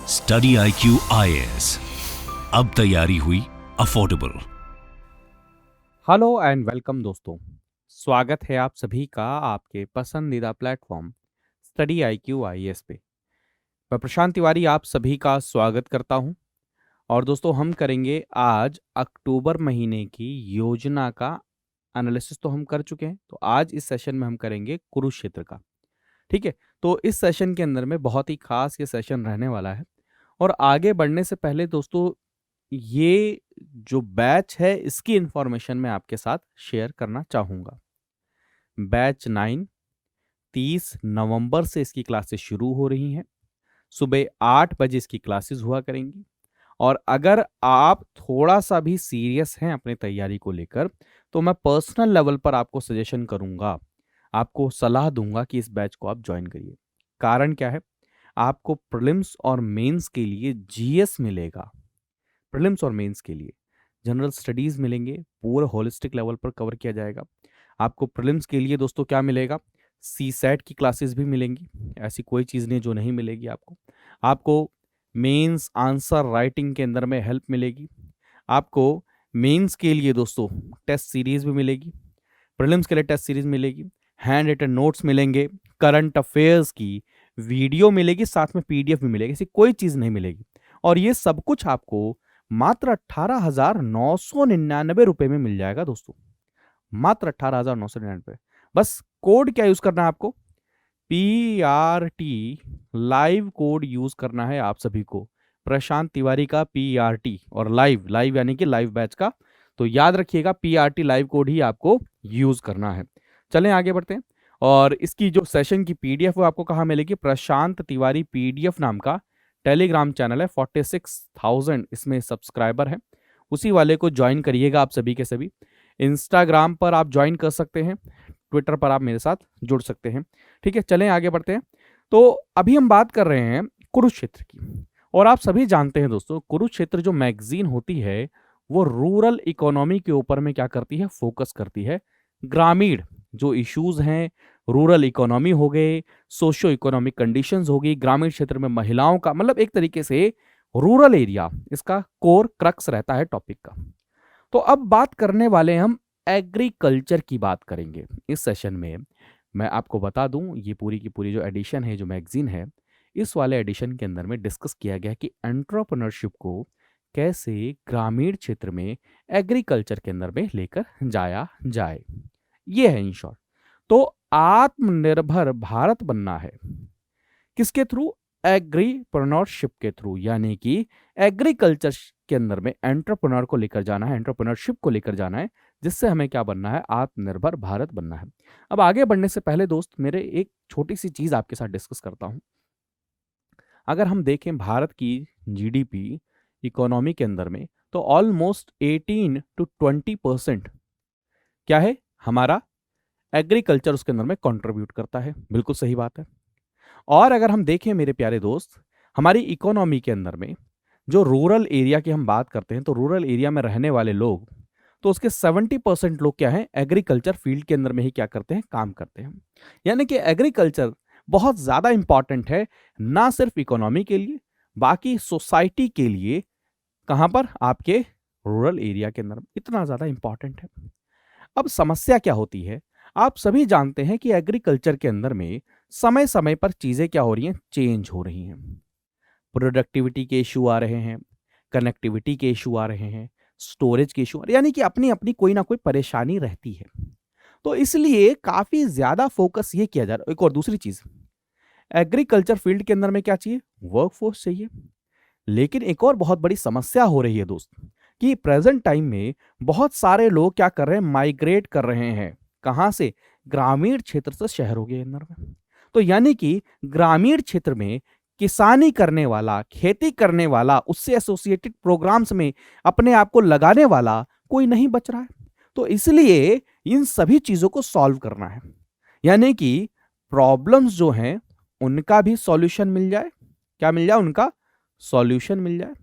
Study IQ IAS, अब तैयारी हुई अफोर्डेबल। हेलो एंड वेलकम दोस्तों। स्वागत है आप सभी का आपके पसंदीदा प्लेटफॉर्म स्टडी IQ IAS पे। मैं प्रशांत तिवारी आप सभी का स्वागत करता हूं। और दोस्तों हम करेंगे आज अक्टूबर महीने की योजना का एनालिसिस तो हम कर चुके हैं, तो आज इस सेशन में हम करेंगे कुरुक्षेत्र का। ठीक है, तो इस सेशन के अंदर में बहुत ही खास ये सेशन रहने वाला है। और आगे बढ़ने से पहले दोस्तों, ये जो बैच है इसकी इंफॉर्मेशन मैं आपके साथ शेयर करना चाहूंगा। बैच 9 30 नवंबर से इसकी क्लासेस शुरू हो रही हैं। सुबह 8 बजे इसकी क्लासेस हुआ करेंगी। और अगर आप थोड़ा सा भी सीरियस हैं अपनी तैयारी को लेकर, तो मैं पर्सनल लेवल पर आपको सजेशन करूंगा, आपको सलाह दूंगा कि इस बैच को आप ज्वाइन करिए। कारण क्या है, आपको प्रीलिम्स और मेंस के लिए जीएस मिलेगा। प्रीलिम्स और मेंस के लिए जनरल स्टडीज मिलेंगे, पूरा होलिस्टिक लेवल पर कवर किया जाएगा। आपको प्रीलिम्स के लिए दोस्तों क्या मिलेगा, सी सेट की क्लासेस भी मिलेंगी। ऐसी कोई चीज़ नहीं जो नहीं मिलेगी आपको। आपको मेंस आंसर राइटिंग के अंदर में हेल्प मिलेगी। आपको मेंस के लिए दोस्तों टेस्ट सीरीज भी मिलेगी, प्रीलिम्स के लिए टेस्ट सीरीज मिलेगी, हैंड रिटन नोट्स मिलेंगे, करंट अफेयर्स की वीडियो मिलेगी, साथ में पीडीएफ भी मिलेगी। ऐसी कोई चीज़ नहीं मिलेगी। और ये सब कुछ आपको मात्र 18,999 रुपए में मिल जाएगा दोस्तों। मात्र 18,999। बस कोड क्या यूज करना है आपको, PRT लाइव कोड यूज करना है आप सभी को। प्रशांत तिवारी का PRT और लाइव लाइव यानी कि लाइव बैच का, तो याद रखिएगा PRT लाइव कोड ही आपको यूज करना है। चलें आगे बढ़ते हैं। और इसकी जो सेशन की पीडीएफ वो आपको कहाँ मिलेगी, प्रशांत तिवारी PDF नाम का टेलीग्राम चैनल है। 46,000 इसमें सब्सक्राइबर है, उसी वाले को ज्वाइन करिएगा आप सभी के सभी। इंस्टाग्राम पर आप ज्वाइन कर सकते हैं, ट्विटर पर आप मेरे साथ जुड़ सकते हैं। ठीक है, चलें आगे बढ़ते हैं। तो अभी हम बात कर रहे हैं कुरुक्षेत्र की। और आप सभी जानते हैं दोस्तों, कुरुक्षेत्र जो मैगजीन होती है वो रूरल इकोनॉमी के ऊपर में क्या करती है, फोकस करती है। ग्रामीण जो इश्यूज हैं, रूरल इकोनॉमी हो गए, सोशियो इकोनॉमिक कंडीशंस हो गई, ग्रामीण क्षेत्र में महिलाओं का, मतलब एक तरीके से रूरल एरिया इसका कोर क्रक्स रहता है टॉपिक का। तो अब बात करने वाले हैं हम एग्रीकल्चर की बात करेंगे इस सेशन में। मैं आपको बता दूं, ये पूरी की पूरी जो एडिशन है, जो मैगजीन है, इस वाले एडिशन के अंदर में डिस्कस किया गया कि एंटरप्रेन्योरशिप को कैसे ग्रामीण क्षेत्र में एग्रीकल्चर के अंदर में लेकर जाया जाए। ये है इन शॉर्ट। तो आत्मनिर्भर भारत बनना है किसके थ्रू, एग्रीप्रेन्योरशिप के थ्रू, यानी कि एग्रीकल्चर के अंदर में एंटरप्रेन्योर को लेकर जाना है, एंटरप्रेन्योरशिप को लेकर जाना है, जिससे हमें क्या बनना है, आत्मनिर्भर भारत बनना है। अब आगे बढ़ने से पहले दोस्त, मेरे एक छोटी सी चीज आपके साथ डिस्कस करता हूं। अगर हम देखें भारत की जीडीपी इकोनॉमी के अंदर में, तो ऑलमोस्ट 18 to 20% क्या है हमारा, एग्रीकल्चर उसके अंदर में कंट्रीब्यूट करता है। बिल्कुल सही बात है। और अगर हम देखें मेरे प्यारे दोस्त, हमारी इकोनॉमी के अंदर में जो रूरल एरिया की हम बात करते हैं, तो रूरल एरिया में रहने वाले लोग, तो उसके 70% लोग क्या है, एग्रीकल्चर फील्ड के अंदर में ही क्या करते हैं, काम करते हैं। यानी कि एग्रीकल्चर बहुत ज्यादा इंपॉर्टेंट है, ना सिर्फ इकोनॉमी के लिए, बाकी सोसाइटी के लिए। कहां पर, आपके रूरल एरिया के अंदर इतना ज्यादा इंपॉर्टेंट है। अब समस्या क्या होती है, आप सभी जानते हैं कि एग्रीकल्चर के अंदर में समय समय पर चीजें क्या हो रही हैं, चेंज हो रही हैं। प्रोडक्टिविटी के इशू आ रहे हैं, कनेक्टिविटी के इशू आ रहे हैं, स्टोरेज के इशू, यानी कि अपनी अपनी कोई ना कोई परेशानी रहती है। तो इसलिए काफी ज्यादा फोकस ये किया जा रहा है। एक और दूसरी चीज, एग्रीकल्चर फील्ड के अंदर में क्या चाहिए, वर्कफोर्स चाहिए। लेकिन एक और बहुत बड़ी समस्या हो रही है दोस्त, कि प्रेजेंट टाइम में बहुत सारे लोग क्या कर रहे हैं, माइग्रेट कर रहे हैं। कहां से, ग्रामीण क्षेत्र से शहरों के अंदर में। तो यानी कि ग्रामीण क्षेत्र में किसानी करने वाला, खेती करने वाला, उससे एसोसिएटेड प्रोग्राम्स में अपने आप को लगाने वाला कोई नहीं बच रहा है। तो इसलिए इन सभी चीजों को सॉल्व करना है, यानी कि प्रॉब्लम्स जो हैं उनका भी सॉल्यूशन मिल जाए। क्या मिल जाए, उनका सॉल्यूशन मिल जाए।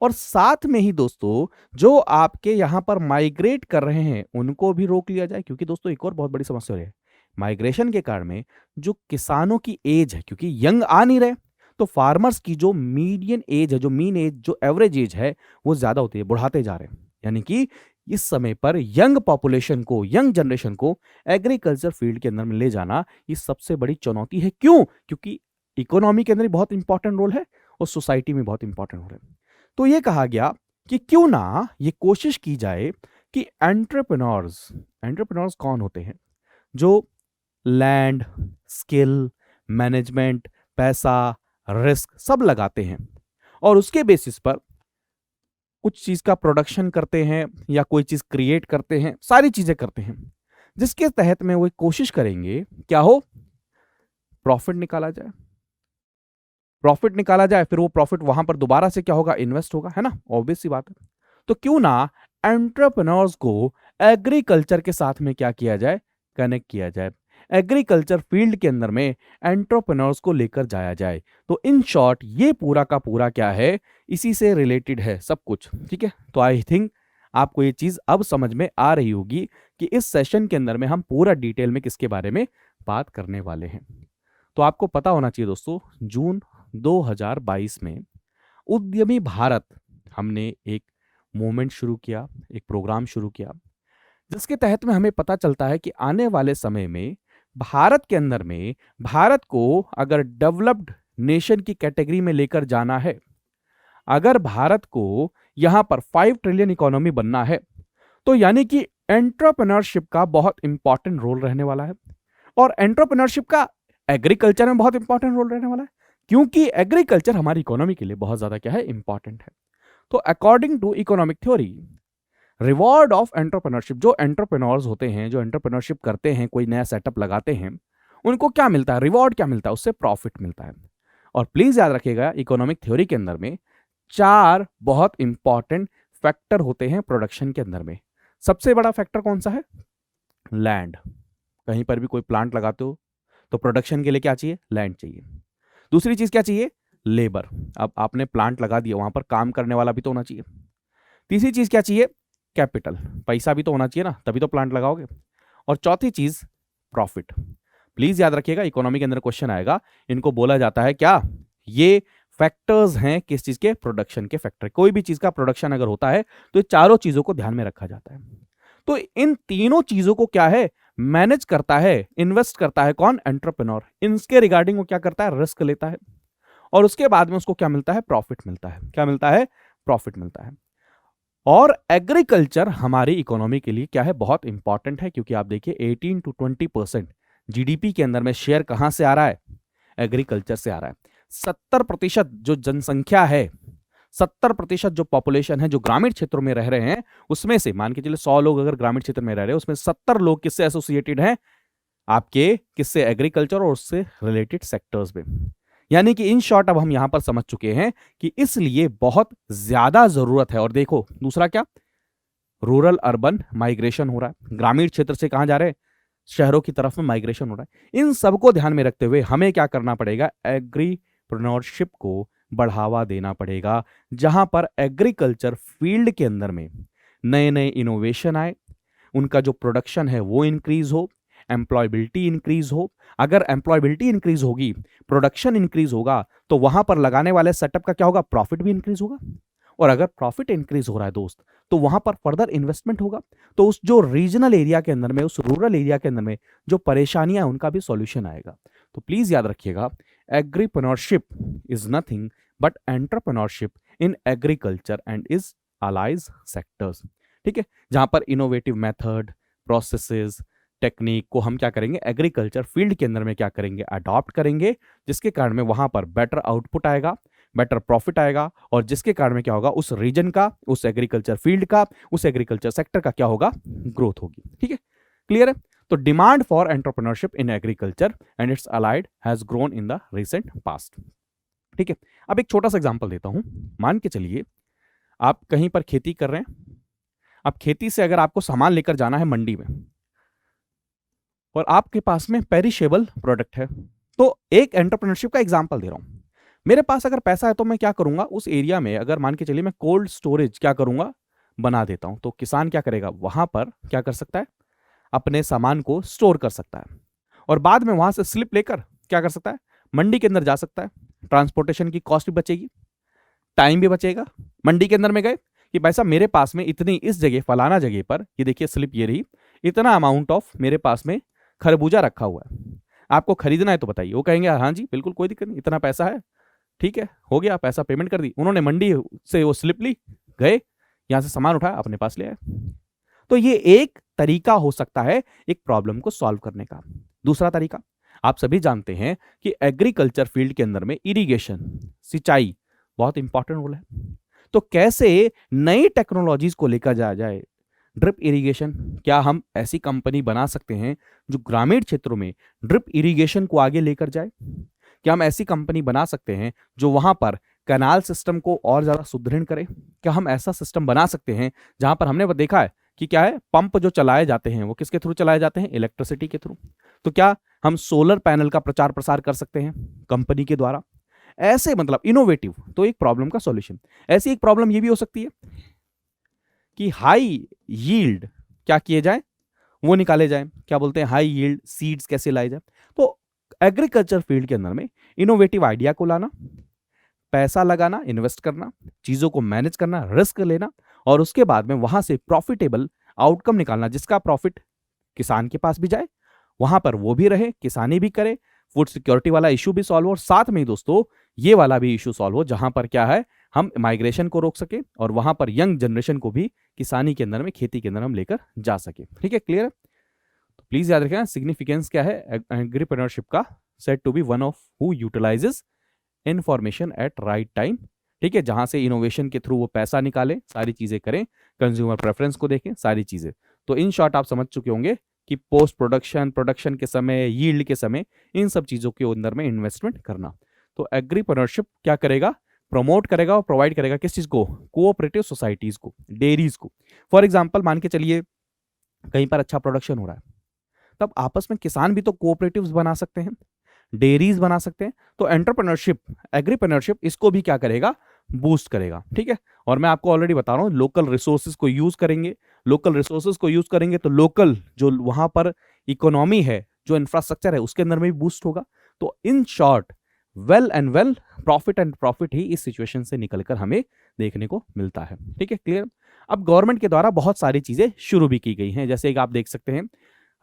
और साथ में ही दोस्तों, जो आपके यहां पर माइग्रेट कर रहे हैं उनको भी रोक लिया जाए। क्योंकि दोस्तों एक और बहुत बड़ी समस्या है, माइग्रेशन के कारण में जो किसानों की एज है, क्योंकि यंग आ नहीं रहे, तो फार्मर्स की जो मीडियन एज है, जो मीन एज, जो एवरेज एज है, वो ज्यादा होती है, बढ़ाते जा रहे हैं। यानी कि इस समय पर यंग पॉपुलेशन को, यंग जनरेशन को एग्रीकल्चर फील्ड के अंदर में ले जाना ये सबसे बड़ी चुनौती है। क्यों? क्योंकि इकोनॉमी के अंदर बहुत इंपॉर्टेंट रोल है और सोसाइटी में बहुत इंपॉर्टेंट रोल है। तो ये कहा गया कि क्यों ना ये कोशिश की जाए कि एंटरप्रेन्योर्स कौन होते हैं? जो लैंड, स्किल, मैनेजमेंट, पैसा, रिस्क सब लगाते हैं और उसके बेसिस पर कुछ चीज का प्रोडक्शन करते हैं या कोई चीज क्रिएट करते हैं, सारी चीजें करते हैं, जिसके तहत में वो कोशिश करेंगे क्या हो, प्रॉफिट निकाला जाए। प्रॉफिट निकाला जाए, फिर वो प्रॉफिट वहां पर दोबारा से क्या होगा, इन्वेस्ट होगा, है ना, ऑब्वियस सी बात है। तो क्यों ना एंटरप्रेन्योर्स को एग्रीकल्चर के साथ में क्या किया जाए, कनेक्ट किया जाए, एग्रीकल्चर फील्ड के अंदर में एंटरप्रेन्योर्स को लेकर जाया जाए। तो इन शॉर्ट ये पूरा का पूरा क्या है, इसी से रिलेटेड है सब कुछ, ठीक है। तो आई थिंक आपको ये चीज अब समझ में आ रही होगी कि इस सेशन के अंदर में हम पूरा डिटेल में किसके बारे में बात करने वाले हैं। तो आपको पता होना चाहिए दोस्तों, जून 2022 में उद्यमी भारत हमने एक मूवमेंट शुरू किया, एक प्रोग्राम शुरू किया, जिसके तहत में हमें पता चलता है कि आने वाले समय में भारत के अंदर में भारत को अगर डेवलप्ड नेशन की कैटेगरी में लेकर जाना है, अगर भारत को यहां पर 5 ट्रिलियन इकोनॉमी बनना है, तो यानी कि एंटरप्रेन्योरशिप का बहुत इंपॉर्टेंट रोल रहने वाला है। और एंटरप्रेन्योरशिप का एग्रीकल्चर में बहुत इंपॉर्टेंट रोल रहने वाला है, क्योंकि एग्रीकल्चर हमारी इकोनॉमी के लिए बहुत ज्यादा क्या है, इंपॉर्टेंट है। तो according to economic theory, reward of entrepreneurship, जो एंटरप्रेन्योर्स होते हैं, जो एंटरप्रेन्योरशिप करते हैं, कोई नया सेटअप लगाते हैं, उनको क्या मिलता है, रिवॉर्ड क्या मिलता है, उससे प्रॉफिट मिलता है। और प्लीज याद रखिएगा, इकोनॉमिक थ्योरी के अंदर में 4 बहुत इंपॉर्टेंट फैक्टर होते हैं प्रोडक्शन के अंदर में। सबसे बड़ा फैक्टर कौन सा है, लैंड। कहीं पर भी कोई प्लांट लगाते हो तो प्रोडक्शन के लिए क्या चाहिए, लैंड चाहिए। दूसरी चीज क्या चाहिए, लेबर। अब आपने प्लांट लगा दिया, वहां पर काम करने वाला भी तो होना चाहिए। तीसरी चीज क्या चाहिए, कैपिटल, पैसा भी तो होना चाहिए ना, तभी तो प्लांट लगाओगे। और चौथी चीज प्रॉफिट। प्लीज याद रखिएगा, इकोनॉमी के अंदर क्वेश्चन आएगा, इनको बोला जाता है क्या, ये फैक्टर्स हैं किस चीज के, प्रोडक्शन के फैक्टर। कोई भी चीज का प्रोडक्शन अगर होता है तो ये चारों चीजों को ध्यान में रखा जाता है। तो इन तीनों चीजों को क्या है, मैनेज करता है, इन्वेस्ट करता है कौन, एंटरप्रेन्योर। इनके रिगार्डिंग वो क्या करता है, रिस्क लेता है और उसके बाद में उसको क्या मिलता है, प्रॉफिट मिलता है। क्या मिलता है, प्रॉफिट मिलता है। और एग्रीकल्चर हमारी इकोनॉमी के लिए क्या है, बहुत इंपॉर्टेंट है, क्योंकि आप देखिए 18 to 20% जीडीपी के अंदर में शेयर कहां से आ रहा है, एग्रीकल्चर से आ रहा है। 70% जो जनसंख्या है, 70% जो पॉपुलेशन है, जो ग्रामीण क्षेत्रों में रह रहे हैं, उसमें से मान के चलिए 100 लोग अगर ग्रामीण क्षेत्र में रह रहे हैं, उसमें 70 लोग किससे एसोसिएटेड हैं, आपके किससे, एग्रीकल्चर और उससे रिलेटेड सेक्टर्स में। यानी कि इन शॉर्ट अब हम यहां पर समझ चुके हैं कि इसलिए बहुत ज्यादा जरूरत है। और देखो दूसरा क्या, रूरल अर्बन माइग्रेशन हो रहा है, ग्रामीण क्षेत्र से कहां जा रहे हैं, शहरों की तरफ में माइग्रेशन हो रहा है। इन सबको ध्यान में रखते हुए हमें क्या करना पड़ेगा, एग्रीप्रेन्योरशिप को बढ़ावा देना पड़ेगा, जहां पर एग्रीकल्चर फील्ड के अंदर में नए नए इनोवेशन आए, उनका जो प्रोडक्शन है वो इंक्रीज हो, एम्प्लॉयबिलिटी इंक्रीज हो। अगर एम्प्लॉयबिलिटी इंक्रीज होगी, प्रोडक्शन इंक्रीज होगा, तो वहां पर लगाने वाले सेटअप का क्या होगा, प्रॉफिट भी इंक्रीज होगा। और अगर प्रॉफिट इंक्रीज हो रहा है दोस्त, तो वहां पर फर्दर इन्वेस्टमेंट होगा, तो उस जो रीजनल एरिया के अंदर में, उस रूरल एरिया के अंदर में जो परेशानियां हैं, उनका भी सॉल्यूशन आएगा। तो प्लीज याद रखिएगा, agripreneurship is nothing but entrepreneurship in agriculture and is allies sectors. ठीक है, जहां पर इनोवेटिव मेथड, प्रोसेसेस, टेक्निक को हम क्या करेंगे, एग्रीकल्चर फील्ड के अंदर में क्या करेंगे, अडॉप्ट करेंगे, जिसके कारण में वहां पर बेटर आउटपुट आएगा, बेटर प्रॉफिट आएगा, और जिसके कारण में क्या होगा, उस रीजन का, उस एग्रीकल्चर फील्ड का, उस एग्रीकल्चर सेक्टर का क्या होगा, ग्रोथ होगी। ठीक है, क्लियर है। तो demand for entrepreneurship in agriculture and it's allied has grown in the recent past. ठीक है, अब एक छोटा सा एग्जांपल देता हूं। मान के चलिए आप कहीं पर खेती कर रहे हैं, अब खेती से अगर आपको सामान लेकर जाना है मंडी में, और आपके पास में पेरिशेबल प्रोडक्ट है, तो एक एंटरप्रेन्योरशिप का एग्जांपल दे रहा हूं। मेरे पास अगर पैसा है तो मैं क्या करूंगा, उस एरिया में अगर मान के चलिए मैं कोल्ड स्टोरेज क्या करूंगा, बना देता हूं। तो किसान क्या करेगा, वहां पर क्या कर सकता है, अपने सामान को स्टोर कर सकता है, और बाद में वहां से स्लिप लेकर क्या कर सकता है, मंडी के अंदर जा सकता है, ट्रांसपोर्टेशन की कॉस्ट भी बचेगी, टाइम भी बचेगा। मंडी के अंदर में गए कि भाई साहब मेरे पास में इतनी इस जगह फलाना जगह पर, ये देखिए स्लिप ये रही, इतना अमाउंट ऑफ मेरे पास में खरबूजा रखा हुआ है, आपको खरीदना है तो बताइए। वो कहेंगे हाँ जी बिल्कुल कोई दिक्कत नहीं, इतना पैसा है, ठीक है हो गया, पैसा पेमेंट कर दी। उन्होंने मंडी से वो स्लिप ली, गए यहां से सामान उठाया, अपने पास ले आए। तो ये एक तरीका हो सकता है एक प्रॉब्लम को सॉल्व करने का। दूसरा तरीका, आप सभी जानते हैं कि एग्रीकल्चर फील्ड के अंदर में इरिगेशन, सिंचाई बहुत इंपॉर्टेंट रोल है। तो कैसे नई टेक्नोलॉजीज को लेकर जाया जाए। ड्रिप इरिगेशन, क्या हम ऐसी कंपनी बना सकते हैं जो ग्रामीण क्षेत्रों में ड्रिप इरिगेशन को आगे लेकर जाए? क्या हम ऐसी कंपनी बना सकते हैं जो वहां पर कैनाल सिस्टम को और ज्यादा सुदृढ़ करे? क्या हम ऐसा सिस्टम बना सकते हैं जहां पर हमने देखा है कि क्या है, पंप जो चलाए जाते हैं वो किसके थ्रू चलाए जाते हैं? इलेक्ट्रिसिटी के थ्रू। तो क्या हम सोलर पैनल का प्रचार प्रसार कर सकते हैं कंपनी के द्वारा? ऐसे मतलब इनोवेटिव, तो एक प्रॉब्लम का सॉल्यूशन। ऐसी एक प्रॉब्लम ये भी हो सकती है कि हाई यील्ड क्या किए जाए, वो निकाले जाए। क्या बोलते हैं, हाई यील्ड सीड्स कैसे लाए जाए। तो एग्रीकल्चर फील्ड के अंदर में इनोवेटिव आइडिया को लाना, पैसा लगाना, इन्वेस्ट करना, चीजों को मैनेज करना, रिस्क लेना, और उसके बाद में वहां से प्रॉफिटेबल आउटकम निकालना, जिसका प्रॉफिट किसान के पास भी जाए, वहां पर वो भी रहे, किसानी भी करे, फूड सिक्योरिटी वाला इशू भी सॉल्व हो, और साथ में दोस्तों ये वाला भी इशू सॉल्व हो जहां पर क्या है, हम माइग्रेशन को रोक सके और वहां पर यंग जनरेशन को भी किसानी के अंदर में, खेती के अंदर हम लेकर जा सके। ठीक है, क्लियर? तो प्लीज याद रखना सिग्निफिकेंस क्या है एग्रीप्रेन्योरशिप का, said to be one of who utilizes information at right time. ठीक है, जहां से इनोवेशन के थ्रू वो पैसा निकाले, सारी चीजें करें, कंज्यूमर प्रेफरेंस को देखें, सारी चीजें। तो इन शॉर्ट आप समझ चुके होंगे कि पोस्ट प्रोडक्शन, प्रोडक्शन के समय, यील्ड के समय, इन सब चीजों के अंदर में इन्वेस्टमेंट करना। तो एग्रीप्रेन्योरशिप क्या करेगा, प्रमोट करेगा और प्रोवाइड करेगा किस चीज को, कोऑपरेटिव सोसाइटीज को, डेयरीज को। फॉर एग्जांपल मान के चलिए कहीं पर अच्छा प्रोडक्शन हो रहा है, तब आपस में किसान भी तो कोऑपरेटिव्स बना सकते हैं, डेयरीज बना सकते हैं। तो एंटरप्रेन्योरशिप, एग्रीप्रेन्योरशिप इसको भी क्या करेगा, बूस्ट करेगा। ठीक है, और मैं आपको ऑलरेडी बता रहा हूं, लोकल रिसोर्सेज को यूज करेंगे, लोकल रिसोर्सेज को यूज करेंगे तो लोकल जो वहां पर इकोनॉमी है, जो इंफ्रास्ट्रक्चर है, उसके अंदर में भी बूस्ट होगा। तो in short well and well, profit and profit ही इस सिचुएशन से निकलकर हमें देखने को मिलता है। ठीक है, क्लियर? अब गवर्नमेंट के द्वारा बहुत सारी चीजें शुरू भी की गई हैं, जैसे कि आप देख सकते हैं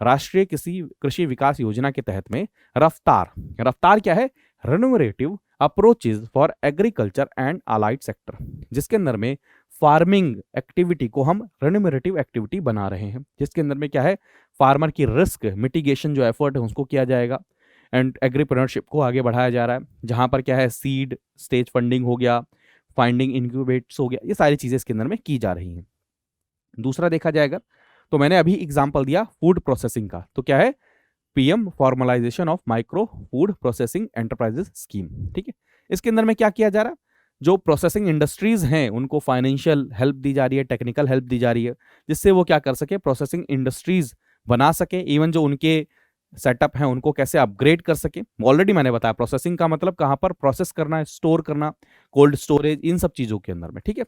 राष्ट्रीय कृषि विकास योजना के तहत में रफ्तार, रफ्तार क्या है, remunerative approaches for agriculture and allied sector, जिसके अंदर में फार्मिंग एक्टिविटी को हम रेन्यूमरेटिव एक्टिविटी बना रहे हैं, जिसके अंदर में क्या है, फार्मर की रिस्क मिटिगेशन जो एफर्ट है उसको किया जाएगा, एंड एग्रीप्रेन्योरशिप को आगे बढ़ाया जा रहा है, जहां पर क्या है, सीड स्टेज फंडिंग हो गया, फाइंडिंग इनक्यूबेट्स हो गया, ये सारी चीजें इसके अंदर में की जा रही हैं। दूसरा देखा जाएगा तो मैंने अभी एग्जांपल दिया फूड प्रोसेसिंग का, तो क्या है, PM formalisation of micro food processing enterprises scheme. ठीक है, इसके अंदर में क्या किया जा रहा है, जो प्रोसेसिंग इंडस्ट्रीज हैं उनको फाइनेंशियल हेल्प दी जा रही है, टेक्निकल हेल्प दी जा रही है, जिससे वो क्या कर सके, प्रोसेसिंग इंडस्ट्रीज बना सके, इवन जो उनके सेटअप है उनको कैसे अपग्रेड कर सके। ऑलरेडी मैंने बताया प्रोसेसिंग का मतलब कहां पर प्रोसेस करना है, स्टोर करना, कोल्ड स्टोरेज, इन सब चीजों के अंदर में। ठीक है,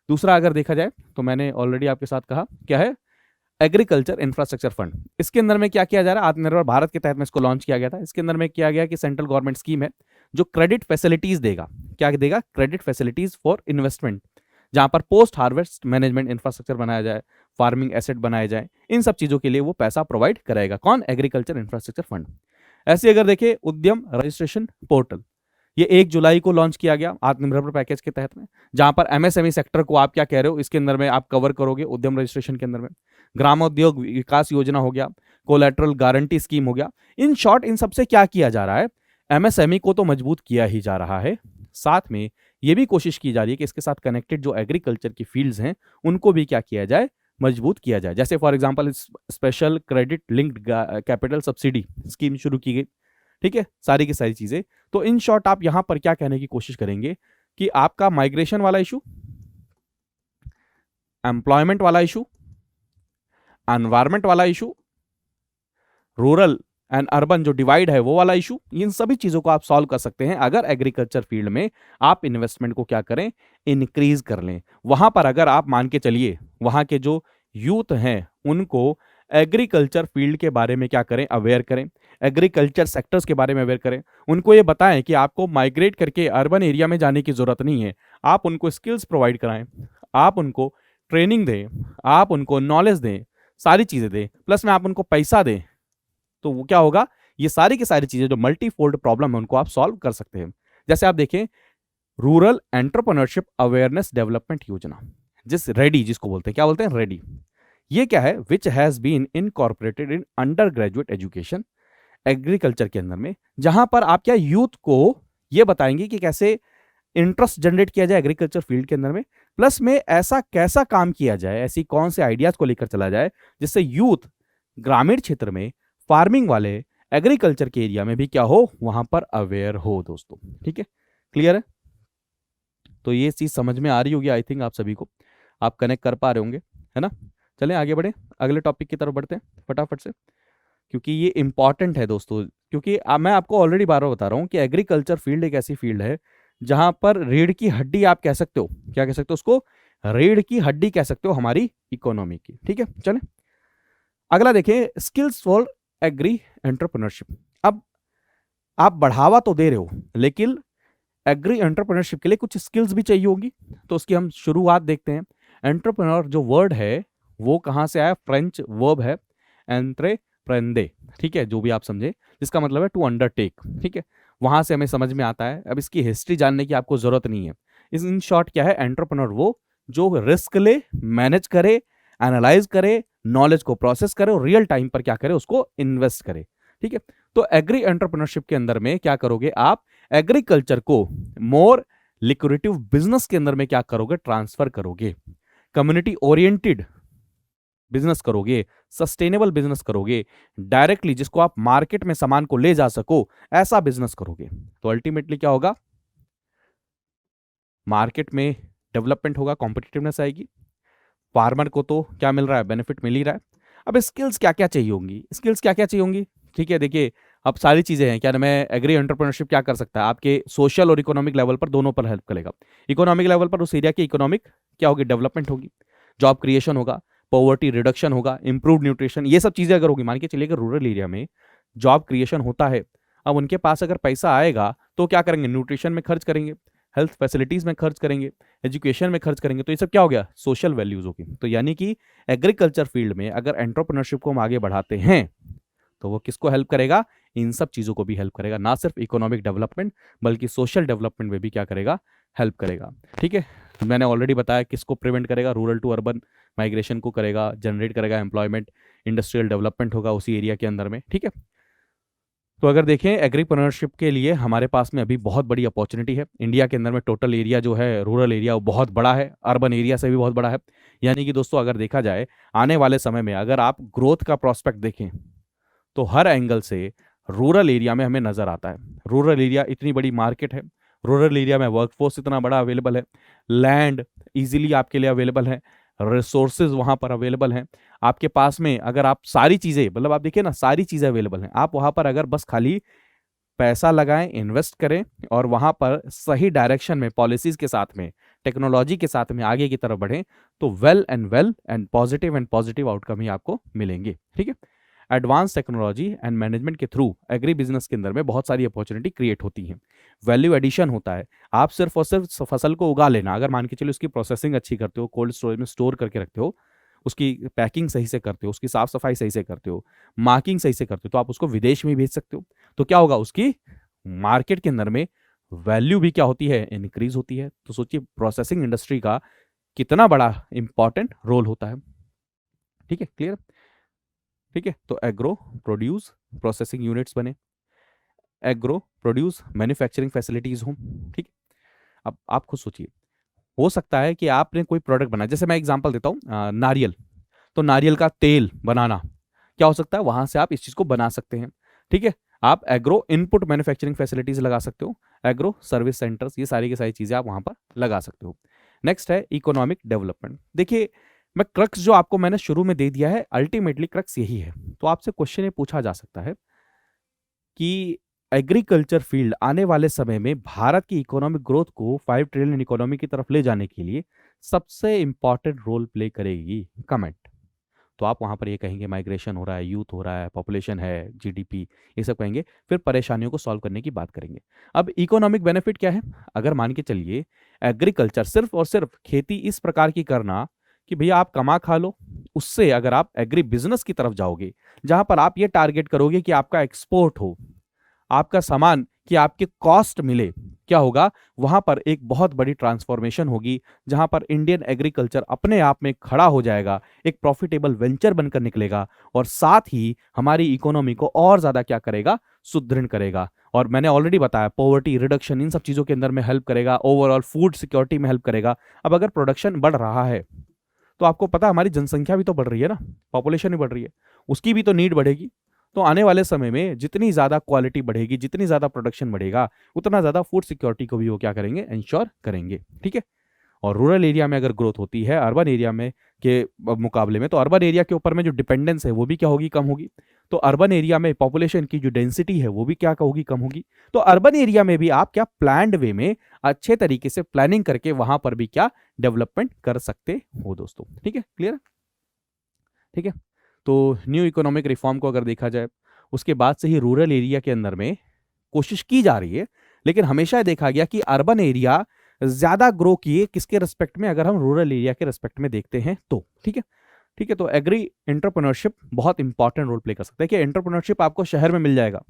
दूसरा अगर देखा जाए तो मैंने ऑलरेडी आपके साथ कहा क्या है, एग्रीकल्चर इंफ्रास्ट्रक्चर फंड। इसके अंदर में क्या किया जा रहा है, आत्मनिर्भर भारत के तहत में इसको लॉन्च किया गया था। इसके अंदर में किया गया कि सेंट्रल गवर्नमेंट स्कीम है जो क्रेडिट फैसिलिटीज देगा, क्या देगा, क्रेडिट फैसिलिटीज फॉर इन्वेस्टमेंट, जहां पर पोस्ट हार्वेस्ट मैनेजमेंट इंफ्रास्ट्रक्चर बनाया जाए, फार्मिंग एसेट बनाए जाए, इन सब चीजों के लिए वो पैसा प्रोवाइड कराएगा। कौन, एग्रीकल्चर इंफ्रास्ट्रक्चर फंड। ऐसे अगर देखें उद्यम रजिस्ट्रेशन पोर्टल, ये 1 जुलाई को लॉन्च किया गया आत्मनिर्भर पैकेज के तहत में, जहां पर एमएसएमई सेक्टर को आप क्या कह रहे हो, इसके अंदर में आप कवर करोगे उद्यम रजिस्ट्रेशन के अंदर में। ग्रामोद्योग विकास योजना हो गया, कोलैटरल गारंटी स्कीम हो गया। इन शॉर्ट इन सबसे क्या किया जा रहा है, एमएसएमई को तो मजबूत किया ही जा रहा है, साथ में ये भी कोशिश की जा रही है कि इसके साथ कनेक्टेड जो एग्रीकल्चर की फील्ड्स हैं उनको भी क्या किया जाए, मजबूत किया जाए। जैसे for example special credit linked capital subsidy scheme शुरू की गई। ठीक है, सारी की सारी चीजें। तो इन शॉर्ट आप यहां पर क्या कहने की कोशिश करेंगे कि आपका माइग्रेशन वाला इशू, एम्प्लॉयमेंट वाला इशू, एनवायरमेंट वाला इशू, रूरल एंड अर्बन जो डिवाइड है वो वाला इशू, इन सभी चीजों को आप सॉल्व कर सकते हैं अगर एग्रीकल्चर फील्ड में आप इन्वेस्टमेंट को क्या करें, इंक्रीज कर लें। वहां पर अगर आप मान के चलिए वहां के जो यूथ हैं उनको एग्रीकल्चर फील्ड के बारे में क्या करें, अवेयर करें, एग्रीकल्चर सेक्टर्स के बारे में अवेयर करें, उनको ये बताएं कि आपको माइग्रेट करके अर्बन एरिया में जाने की ज़रूरत नहीं है, आप उनको स्किल्स प्रोवाइड कराएं, आप उनको ट्रेनिंग दें, आप उनको नॉलेज दें, सारी चीज़ें दें, प्लस में आप उनको पैसा दें, तो वो क्या होगा, ये सारी की सारी चीज़ें जो मल्टीफोल्ड प्रॉब्लम है उनको आप सॉल्व कर सकते हैं। जैसे आप देखें रूरल एंटरप्रेन्योरशिप अवेयरनेस डेवलपमेंट योजना, रेडी जिसको बोलते हैं, क्या बोलते हैं, रेडी, ये क्या है, which has been incorporated in undergraduate education agriculture के अंदर में, जहां पर आप क्या यूथ को ये बताएंगे कि कैसे इंटरेस्ट जनरेट किया जाए एग्रीकल्चर फील्ड के अंदर में, प्लस में ऐसा कैसा काम किया जाए, ऐसी कौन से आइडियाज को लेकर चला जाए जिससे यूथ ग्रामीण क्षेत्र में फार्मिंग वाले एग्रीकल्चर के एरिया में भी क्या हो, वहां पर अवेयर हो दोस्तों। ठीक है, क्लियर है? तो ये चीज समझ में आ रही होगी आई थिंक आप सभी को, आप कनेक्ट कर पा रहे होंगे, है ना? चलें आगे बढ़े, अगले टॉपिक की तरफ बढ़ते हैं फटाफट से, क्योंकि ये इंपॉर्टेंट है दोस्तों। क्योंकि मैं आपको ऑलरेडी बार बार बता रहा हूँ कि एग्रीकल्चर फील्ड एक ऐसी फील्ड है जहां पर रीढ़ की हड्डी आप कह सकते हो, क्या कह सकते हो उसको, रीढ़ की हड्डी कह सकते हो हमारी इकोनॉमी की। ठीक है, चलें अगला देखें, स्किल्स फॉर एग्री एंटरप्रेन्योरशिप। अब आप बढ़ावा तो दे रहे हो, लेकिन एग्री एंटरप्रेन्योरशिप के लिए कुछ स्किल्स भी चाहिए होगी, तो उसकी हम शुरुआत देखते हैं। एंटरप्रेन्योर जो वर्ड है वो कहाँ से आया, फ्रेंच वर्ब है एंट्रेप्रेंदे, ठीक है, जो भी आप समझे, जिसका मतलब है टू अंडरटेक। ठीक है, वहां से हमें समझ में आता है। अब इसकी हिस्ट्री जानने की आपको जरूरत नहीं है। इस इन शॉर्ट क्या है, एंटरप्रेन्योर वो जो रिस्क ले, मैनेज करे, एनालाइज करे, नॉलेज को प्रोसेस करे और रियल टाइम पर क्या करे, उसको इन्वेस्ट करे। ठीक है, तो एग्री एंटरप्रेन्योरशिप के अंदर में क्या करोगे आप, एग्रीकल्चर को मोर लिक्विडेटिव बिजनेस के अंदर में क्या करोगे, ट्रांसफर करोगे, कम्युनिटी ओरिएंटेड बिजनेस करोगे, सस्टेनेबल बिजनेस करोगे, डायरेक्टली जिसको आप मार्केट में सामान को ले जा सको, ऐसा बिजनेस करोगे। तो अल्टीमेटली क्या होगा, मार्केट में डेवलपमेंट होगा, कॉम्पिटिटिवनेस आएगी, फार्मर को तो क्या मिल रहा है, बेनिफिट मिल ही रहा है। अब स्किल्स क्या क्या चाहिए होंगी, स्किल्स क्या क्या चाहिए होंगी, ठीक है, देखिए अब सारी चीजें हैं, क्या नाम है, एग्री एंटरप्रेन्योरशिप क्या कर सकता है, आपके सोशल और इकोनॉमिक लेवल पर दोनों पर हेल्प करेगा। इकोनॉमिक लेवल पर उस एरिया की इकोनॉमिक क्या होगी, डेवलपमेंट होगी, जॉब क्रिएशन होगा, पॉवर्टी रिडक्शन होगा, इंप्रूव न्यूट्रिशन, ये सब चीजें अगर होगी, मान के चलिए अगर रूरल एरिया में जॉब क्रिएशन होता है, अब उनके पास अगर पैसा आएगा तो क्या करेंगे, न्यूट्रिशन में खर्च करेंगे, हेल्थ फैसिलिटीज में खर्च करेंगे, एजुकेशन में खर्च करेंगे, तो ये सब क्या हो गया, सोशल वैल्यूज होगी। तो यानी कि एग्रीकल्चर फील्ड में अगर एंटरप्रेन्योरशिप को हम आगे बढ़ाते हैं तो वो किसको हेल्प करेगा, इन सब चीजों को भी हेल्प करेगा, ना सिर्फ इकोनॉमिक डेवलपमेंट बल्कि सोशल डेवलपमेंट में भी क्या करेगा, हेल्प करेगा। ठीक है, मैंने ऑलरेडी बताया किसको प्रिवेंट करेगा, रूरल टू अर्बन माइग्रेशन को करेगा, जनरेट करेगा एम्प्लॉयमेंट, इंडस्ट्रियल डेवलपमेंट होगा उसी एरिया के अंदर में। ठीक है, तो अगर देखें एग्रीप्रेन्योरशिप के लिए हमारे पास में अभी बहुत बड़ी अपॉर्चुनिटी है। इंडिया के अंदर में टोटल एरिया जो है रूरल एरिया वो बहुत बड़ा है, अर्बन एरिया से भी बहुत बड़ा है। यानी कि दोस्तों अगर देखा जाए आने वाले समय में अगर आप ग्रोथ का प्रोस्पेक्ट देखें तो हर एंगल से रूरल एरिया में हमें नजर आता है। रूरल एरिया इतनी बड़ी मार्केट है, रूरल एरिया में वर्कफोर्स इतना बड़ा अवेलेबल है, लैंड इजीली आपके लिए अवेलेबल है, रिसोर्सेज वहां पर अवेलेबल हैं आपके पास में। अगर आप सारी चीजें, मतलब आप देखिए ना, सारी चीजें अवेलेबल हैं, आप वहां पर अगर बस खाली पैसा लगाएं, इन्वेस्ट करें और वहां पर सही डायरेक्शन में पॉलिसीज के साथ में, टेक्नोलॉजी के साथ में आगे की तरफ बढ़ें तो वेल एंड पॉजिटिव आउटकम ही आपको मिलेंगे। ठीक है, एडवांस टेक्नोलॉजी एंड मैनेजमेंट के थ्रू एग्री बिजनेस के अंदर में बहुत सारी अपॉर्चुनिटी क्रिएट होती हैं, वैल्यू एडिशन होता है। आप सिर्फ और सिर्फ फसल को उगा लेना, अगर मान के चलिए उसकी प्रोसेसिंग अच्छी करते हो, कोल्ड स्टोरेज में स्टोर करके रखते हो, उसकी पैकिंग सही से करते हो, उसकी साफ सफाई सही से करते हो, मार्किंग सही से करते हो, तो आप उसको विदेश में भेज सकते हो। तो क्या होगा, उसकी मार्केट के अंदर में वैल्यू भी क्या होती है, इंक्रीज होती है। तो सोचिए प्रोसेसिंग इंडस्ट्री का कितना बड़ा इंपॉर्टेंट रोल होता है। ठीक है, क्लियर? ठीक है, तो एग्रो प्रोड्यूस प्रोसेसिंग यूनिट्स बने, एग्रो प्रोड्यूस मैन्युफैक्चरिंग फैसिलिटीज हों। ठीक, अब आप खुद सोचिए, हो सकता है कि आपने कोई प्रोडक्ट बनाया, जैसे मैं एग्जांपल देता हूँ नारियल, तो नारियल का तेल बनाना क्या हो सकता है, वहां से आप इस चीज को बना सकते हैं। ठीक है, आप एग्रो इनपुट मैन्युफैक्चरिंग फैसिलिटीज लगा सकते हो, एग्रो सर्विस सेंटर्स, ये सारी की सारी चीजें आप वहां पर लगा सकते हो। नेक्स्ट है इकोनॉमिक डेवलपमेंट। देखिए मैं क्रक्स जो आपको मैंने शुरू में दे दिया है, अल्टीमेटली क्रक्स यही है। तो आपसे क्वेश्चन ये पूछा जा सकता है कि एग्रीकल्चर फील्ड आने वाले समय में भारत की इकोनॉमिक ग्रोथ को 5 ट्रिलियन इकोनॉमी की तरफ ले जाने के लिए सबसे इंपॉर्टेंट रोल प्ले करेगी। कमेंट, तो आप वहाँ पर ये कहेंगे माइग्रेशन हो रहा है, यूथ हो रहा है, पॉपुलेशन है, जीडीपी, ये सब कहेंगे। फिर परेशानियों को सॉल्व करने की बात करेंगे। अब इकोनॉमिक बेनिफिट क्या है? अगर मान के चलिए एग्रीकल्चर सिर्फ और सिर्फ खेती इस प्रकार की करना कि भैया आप कमा खा लो, उससे अगर आप एग्री बिजनेस की तरफ जाओगे जहां पर आप ये टारगेट करोगे कि आपका एक्सपोर्ट हो, आपका सामान कि आपके कॉस्ट मिले, क्या होगा? वहां पर एक बहुत बड़ी ट्रांसफॉर्मेशन होगी जहां पर इंडियन एग्रीकल्चर अपने आप में खड़ा हो जाएगा, एक प्रॉफिटेबल वेंचर बनकर निकलेगा और साथ ही हमारी इकोनॉमी को और ज्यादा क्या करेगा? सुदृढ़ करेगा। और मैंने ऑलरेडी बताया पॉवर्टी रिडक्शन इन सब चीजों के अंदर में हेल्प करेगा, ओवरऑल फूड सिक्योरिटी में हेल्प करेगा। अब अगर प्रोडक्शन बढ़ रहा है तो आपको पता है हमारी जनसंख्या भी तो बढ़ रही है ना, पॉपुलेशन भी बढ़ रही है, उसकी भी तो नीड बढ़ेगी। तो आने वाले समय में जितनी ज्यादा क्वालिटी बढ़ेगी, जितनी ज्यादा प्रोडक्शन बढ़ेगा, उतना ज्यादा फूड सिक्योरिटी को भी वो क्या करेंगे? इंश्योर करेंगे। ठीक है। और रूरल एरिया में अगर ग्रोथ होती है अर्बन एरिया में के मुकाबले में, तो अर्बन एरिया के ऊपर में जो डिपेंडेंस है वो भी क्या होगी? कम होगी। तो अर्बन एरिया में पॉपुलेशन की जो डेंसिटी है वो भी क्या होगी? कम होगी। तो अर्बन एरिया में भी आप क्या प्लान्ड वे में अच्छे तरीके से प्लानिंग करके वहां पर भी क्या डेवलपमेंट कर सकते हो दोस्तों। ठीक है, क्लियर? ठीक है। तो न्यू इकोनॉमिक रिफॉर्म को अगर देखा जाए, उसके बाद से ही रूरल एरिया के अंदर में कोशिश की जा रही है, लेकिन हमेशा देखा गया कि अर्बन एरिया ज्यादा ग्रो किए किसके रिस्पेक्ट में? अगर हम रूरल एरिया के रिस्पेक्ट में देखते हैं तो। ठीक है। ठीक है। तो एग्री एंटरप्रेन्योरशिप बहुत इंपॉर्टेंट रोल प्ले कर सकता है कि एंटरप्रेन्योरशिप आपको शहर में मिल जाएगा,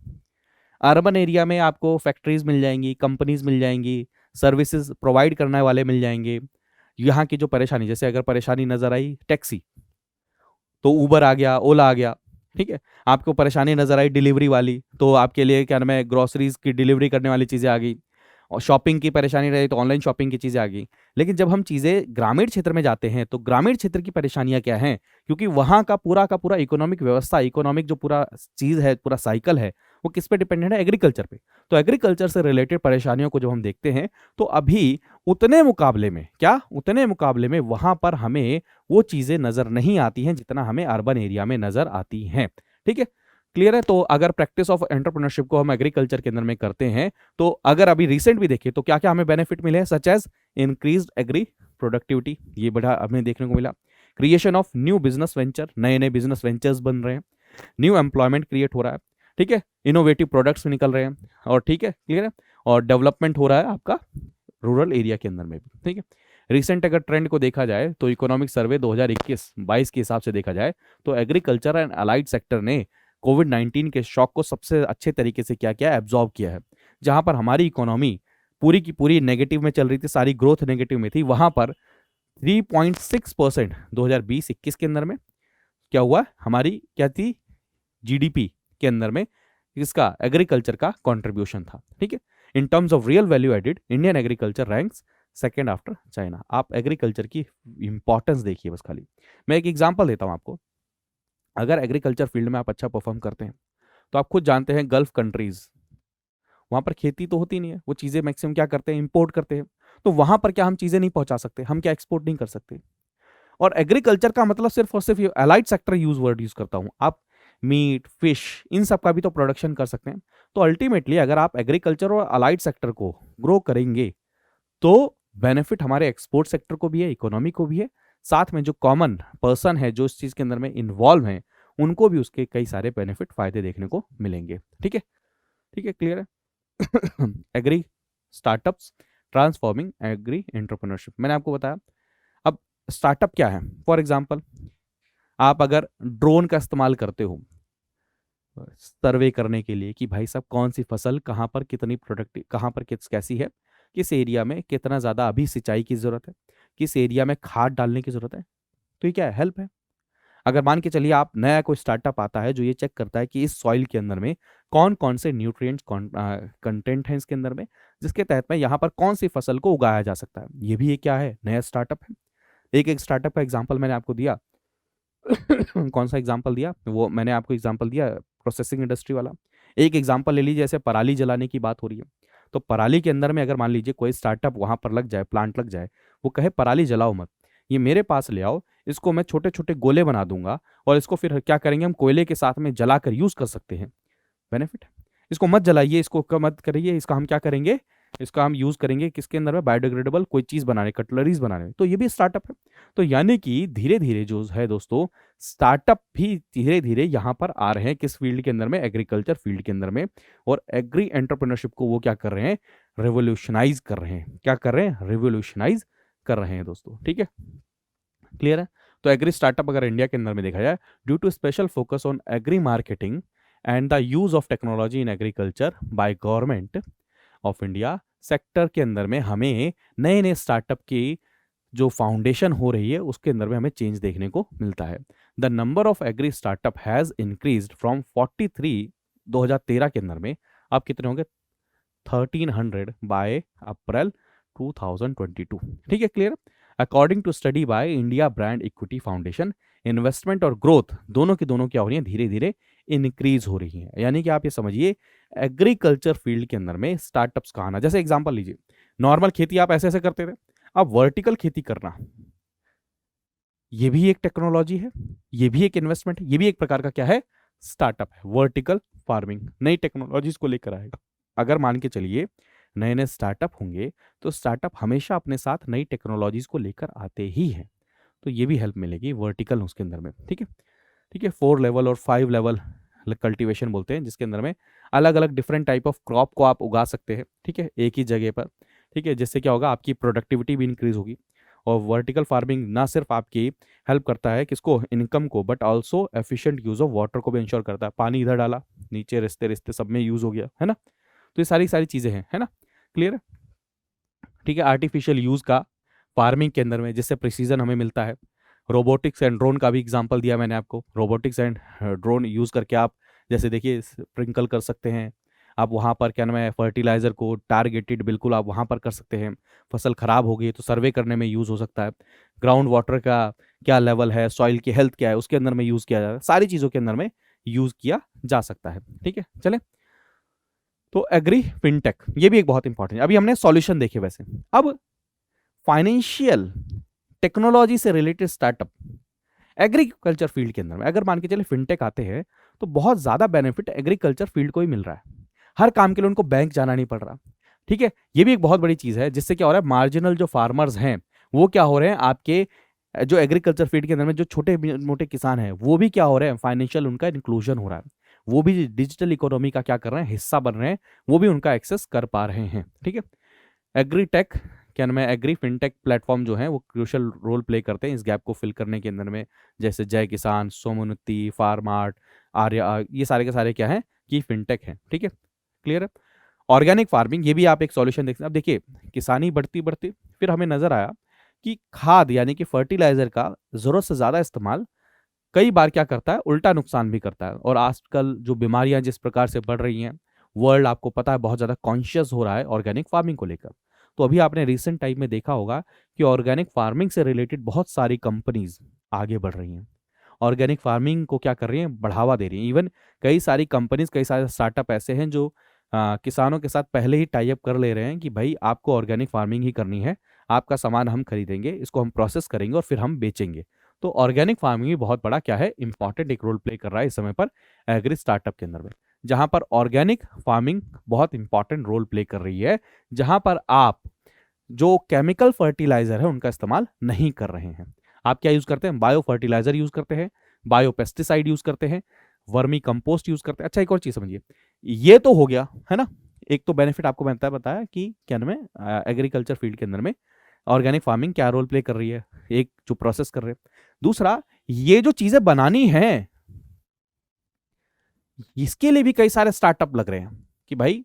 अर्बन एरिया में आपको फैक्ट्रीज मिल जाएंगी, कंपनीज मिल जाएंगी, सर्विसेज प्रोवाइड करने वाले मिल जाएंगे। यहाँ की जो परेशानी, जैसे अगर परेशानी नजर आई टैक्सी, तो उबर आ गया, ओला आ गया। ठीक है। आपको परेशानी नजर आई डिलीवरी वाली, तो आपके लिए क्या नाम है, ग्रोसरीज की डिलीवरी करने वाली चीजें आ गई। और शॉपिंग की परेशानी रही तो ऑनलाइन शॉपिंग की चीजें आ गई। लेकिन जब हम चीजें ग्रामीण क्षेत्र में जाते हैं तो ग्रामीण क्षेत्र की परेशानियां क्या हैं? क्योंकि वहां का पूरा इकोनॉमिक व्यवस्था, इकोनॉमिक जो पूरा चीज है, पूरा साइकिल है, वो किस पे डिपेंडेंट है? एग्रीकल्चर पे। तो एग्रीकल्चर से रिलेटेड परेशानियों को जब हम देखते हैं तो अभी उतने मुकाबले में क्या, उतने मुकाबले में वहां पर हमें वो चीजें नजर नहीं आती हैं जितना हमें अर्बन एरिया में नजर आती हैं। ठीक है, क्लियर है? तो अगर प्रैक्टिस ऑफ एंटरप्रेन्योरशिप को हम एग्रीकल्चर के अंदर में करते हैं तो अगर अभी रिसेंट भी देखें तो क्या क्या हमें बेनिफिट मिले हैं? Such as increased agri productivity, ये बड़ा हमें देखने को मिला। Creation of new business venture, नए नए बिजनेस वेंचर्स बन रहे हैं, न्यू एम्प्लॉयमेंट क्रिएट हो रहा है। ठीक है। इनोवेटिव प्रोडक्ट्स निकल रहे हैं। और ठीक है, क्लियर है? और डेवलपमेंट हो रहा है आपका रूरल एरिया के अंदर में भी। ठीक है। रिसेंट अगर ट्रेंड को देखा जाए तो इकोनॉमिक सर्वे 2021-22 के हिसाब से देखा जाए तो एग्रीकल्चर एंड अलाइड सेक्टर ने कोविड-19 के शॉक को सबसे अच्छे तरीके से क्या किया? एब्जॉर्ब किया है। जहां पर हमारी इकोनॉमी पूरी की पूरी नेगेटिव में चल रही थी, सारी ग्रोथ नेगेटिव में थी, वहां पर 3.6% 2020-21 के अंदर में क्या हुआ? हमारी क्या थी? जीडीपी के अंदर में इसका एग्रीकल्चर का कंट्रीब्यूशन था। ठीक है। In terms of real value added Indian agriculture ranks second after China. आप एग्रीकल्चर की इंपॉर्टेंस देखिए बस खाली। मैं एक एग्जांपल देता हूं आपको। अगर एग्रीकल्चर फील्ड में आप अच्छा परफॉर्म करते हैं तो आप खुद जानते हैं गल्फ कंट्रीज, वहां पर खेती तो होती नहीं है, वो चीजें मैक्सिमम क्या करते हैं? इंपोर्ट करते हैं। तो वहां पर क्या हम चीजें नहीं पहुंचा सकते? हम क्या एक्सपोर्ट नहीं कर सकते? और एग्रीकल्चर का मतलब सिर्फ और सिर्फ अलाइड सेक्टर वर्ड यूज करता हूं, आप मीट, फिश, इन सब का भी तो प्रोडक्शन कर सकते हैं। तो अल्टीमेटली अगर आप एग्रीकल्चर और अलाइड सेक्टर को ग्रो करेंगे तो बेनिफिट हमारे एक्सपोर्ट सेक्टर को भी है, इकोनॉमी को भी है, साथ में जो कॉमन पर्सन है जो इस चीज के अंदर में इन्वॉल्व हैं उनको भी उसके कई सारे बेनिफिट, फायदे देखने को मिलेंगे। ठीक है। ठीक है, क्लियर है? Agri startups transforming agri entrepreneurship, मैंने आपको बताया। अब स्टार्टअप क्या है? फॉर एग्जांपल आप अगर ड्रोन का इस्तेमाल करते हो सर्वे करने के लिए कि भाई साहब कौन सी फसल कहाँ पर कितनी प्रोडक्ट, कहाँ पर कैसी है, किस एरिया में कितना ज़्यादा अभी सिंचाई की ज़रूरत है, किस एरिया में खाद डालने की ज़रूरत है, तो ये क्या है? हेल्प है। अगर मान के चलिए आप नया कोई स्टार्टअप आता है जो ये चेक करता है कि इस सॉइल के अंदर में कौन कौन से न्यूट्रिएंट्स कंटेंट हैं इसके अंदर में, जिसके तहत में यहाँ पर कौन सी फसल को उगाया जा सकता है, ये भी एक क्या है? नया स्टार्टअप है। एक एक स्टार्टअप का एग्जाम्पल मैंने आपको दिया। कौन सा एग्जाम्पल दिया? वो मैंने आपको एग्जाम्पल दिया प्रोसेसिंग इंडस्ट्री वाला। एक एग्जाम्पल ले लीजिए, जैसे पराली जलाने की बात हो रही है, तो पराली के अंदर में अगर मान लीजिए कोई स्टार्टअप वहां पर लग जाए, प्लांट लग जाए, वो कहे पराली जलाओ मत, ये मेरे पास ले आओ, इसको मैं छोटे छोटे गोले बना दूंगा और इसको फिर क्या करेंगे हम? कोयले के साथ में जलाकर यूज कर सकते हैं। बेनिफिट है। इसको मत जलाइए, इसको मत करिए, इसका हम क्या करेंगे? इसका हम यूज करेंगे किसके अंदर में, बायोडिग्रेडेबल कोई चीज बनाने, कटलरीज बनाने में, तो ये भी स्टार्टअप है। तो यानी कि धीरे धीरे जो है दोस्तों, स्टार्टअप भी धीरे धीरे यहाँ पर आ रहे हैं किस फील्ड के अंदर में, एग्रीकल्चर फील्ड के अंदर में। और एग्री एंटरप्रेन्योरशिप को वो क्या कर रहे हैं, रेवोल्यूशनाइज कर रहे हैं। क्या कर रहे हैं, रेवोल्यूशनाइज कर रहे हैं दोस्तों, ठीक है, क्लियर है। तो एग्री स्टार्टअप अगर इंडिया के अंदर में देखा जाए, due to special focus on agri marketing and the use of technology in agriculture by government of India, sector के अंदर में हमें नए नए स्टार्टअप की जो फाउंडेशन हो रही है उसके अंदर में हमें चेंज देखने को मिलता है। The number of agri startup has increased from 43 2013 के अंदर में, अब कितने होंगे, 1300 बाय अप्रैल 2022, ठीक है, clear. According to study by India Brand Equity Foundation, investment और ग्रोथ दोनों की दोनों क्या हो रही है, धीरे धीरे इंक्रीज हो रही है। यानी कि आप ये समझिए, एग्रीकल्चर फील्ड के अंदर में स्टार्टअप्स का आना, जैसे एग्जांपल लीजिए, नॉर्मल खेती आप ऐसे ऐसे करते थे, अब वर्टिकल खेती करना, ये भी एक टेक्नोलॉजी है, ये भी एक इन्वेस्टमेंट है, ये भी एक प्रकार का क्या है, स्टार्टअप है। वर्टिकल फार्मिंग नई टेक्नोलॉजीज को लेकर आएगा। अगर मान के चलिए नए नए स्टार्टअप होंगे, तो स्टार्टअप हमेशा अपने साथ नई टेक्नोलॉजीज को लेकर आते ही हैं, तो ये भी हेल्प मिलेगी वर्टिकल उसके अंदर में, ठीक है, ठीक है। 4 लेवल और 5 लेवल कल्टीवेशन बोलते हैं, जिसके अंदर में अलग अलग डिफरेंट टाइप ऑफ क्रॉप को आप उगा सकते हैं, ठीक है, एक ही जगह पर, ठीक है, जिससे क्या होगा, आपकी प्रोडक्टिविटी भी इंक्रीज होगी। और वर्टिकल फार्मिंग ना सिर्फ आपकी हेल्प करता है किसको, इनकम को, but also efficient use of water को भी इंश्योर करता है। पानी इधर डाला, नीचे रिश्ते रिश्ते सब में यूज हो गया, है ना। तो ये सारी सारी चीजें हैं, है ना, क्लियर है, ठीक है। आर्टिफिशियल यूज का फार्मिंग के अंदर में, जिससे प्रिसीजन हमें मिलता है। रोबोटिक्स एंड ड्रोन का भी एग्जांपल दिया मैंने आपको, रोबोटिक्स एंड ड्रोन यूज करके आप जैसे देखिए स्प्रिंकल कर सकते हैं आप, वहाँ पर क्या नाम है, फर्टिलाइजर को टारगेटेड बिल्कुल आप वहाँ पर कर सकते हैं। फसल खराब हो गई तो सर्वे करने में यूज हो सकता है। ग्राउंड वाटर का क्या लेवल है, सॉइल की हेल्थ क्या है, उसके अंदर में यूज किया जाता है, सारी चीजों के अंदर में यूज किया जा सकता है, ठीक है, चले। तो एग्री फिनटेक ये भी एक बहुत इंपॉर्टेंट, अभी हमने सॉल्यूशन देखे वैसे, अब फाइनेंशियल टेक्नोलॉजी से रिलेटेड स्टार्टअप एग्रीकल्चर फील्ड के अंदर में, अगर मान के चले फिनटेक आते हैं, तो बहुत ज्यादा बेनिफिट एग्रीकल्चर फील्ड को ही मिल रहा है। हर काम के लिए उनको बैंक जाना नहीं पड़ रहा, ठीक है, ये भी एक बहुत बड़ी चीज है, जिससे क्या हो रहा है, मार्जिनल जो फार्मर्स हैं वो क्या हो रहे हैं, आपके जो एग्रीकल्चर फील्ड के अंदर में जो छोटे मोटे किसान हैं वो भी क्या हो रहे हैं, फाइनेंशियल उनका इंक्लूजन हो रहा है, वो भी डिजिटल इकोनॉमी का क्या कर रहे हैं, हिस्सा बन रहे हैं, वो भी उनका एक्सेस कर पा रहे हैं, ठीक है। एग्रीटेक क्या नाम है, एग्री फिनटेक प्लेटफॉर्म जो है वो क्रूशियल रोल प्ले करते हैं इस गैप को फिल करने के अंदर में, जैसे जय किसान, सोमोन्नति, फार्मार्ट, आर्या, ये सारे के सारे क्या है कि फिनटेक है, ठीक है, क्लियर है। ऑर्गेनिक फार्मिंग ये भी आप एक सॉल्यूशन देख सकते हैं। अब देखिए, किसानी बढ़ती बढ़ती फिर हमें नजर आया कि खाद यानी कि फर्टिलाइजर का जरूरत से ज्यादा इस्तेमाल कई बार क्या करता है, उल्टा नुकसान भी करता है। और आजकल जो बीमारियां जिस प्रकार से बढ़ रही हैं, वर्ल्ड आपको पता है बहुत ज्यादा कॉन्शियस हो रहा है ऑर्गेनिक फार्मिंग को लेकर। तो अभी आपने रिसेंट टाइम में देखा होगा कि ऑर्गेनिक फार्मिंग से रिलेटेड बहुत सारी कंपनीज आगे बढ़ रही हैं, ऑर्गेनिक फार्मिंग को क्या कर रही हैं, बढ़ावा दे रही हैं। इवन कई सारी कंपनीज, कई सारे स्टार्टअप ऐसे हैं जो किसानों के साथ पहले ही टाई अप कर ले रहे हैं कि भाई आपको ऑर्गेनिक फार्मिंग ही करनी है, आपका सामान हम खरीदेंगे, इसको हम प्रोसेस करेंगे और फिर हम बेचेंगे। तो ऑर्गेनिक फार्मिंग भी बहुत बड़ा क्या है, इंपॉर्टेंट एक रोल प्ले कर रहा है इस समय पर एग्री स्टार्टअप के अंदर में, जहां पर ऑर्गेनिक फार्मिंग बहुत इंपॉर्टेंट रोल प्ले कर रही है, जहां पर आप जो केमिकल फर्टिलाइजर है उनका इस्तेमाल नहीं कर रहे हैं। आप क्या यूज करते हैं, बायो फर्टिलाइजर यूज करते हैं, बायो पेस्टिसाइड यूज करते हैं, वर्मी कंपोस्ट यूज करते हैं। अच्छा, एक और चीज समझिए, ये तो हो गया है ना, एक तो बेनिफिट आपको मैंने बताया कि क्या नाम है, एग्रीकल्चर फील्ड के अंदर में ऑर्गेनिक फार्मिंग क्या रोल प्ले कर रही है, एक जो प्रोसेस कर रहे हैं। दूसरा, ये जो चीजें बनानी है इसके लिए भी कई सारे स्टार्टअप लग रहे हैं कि भाई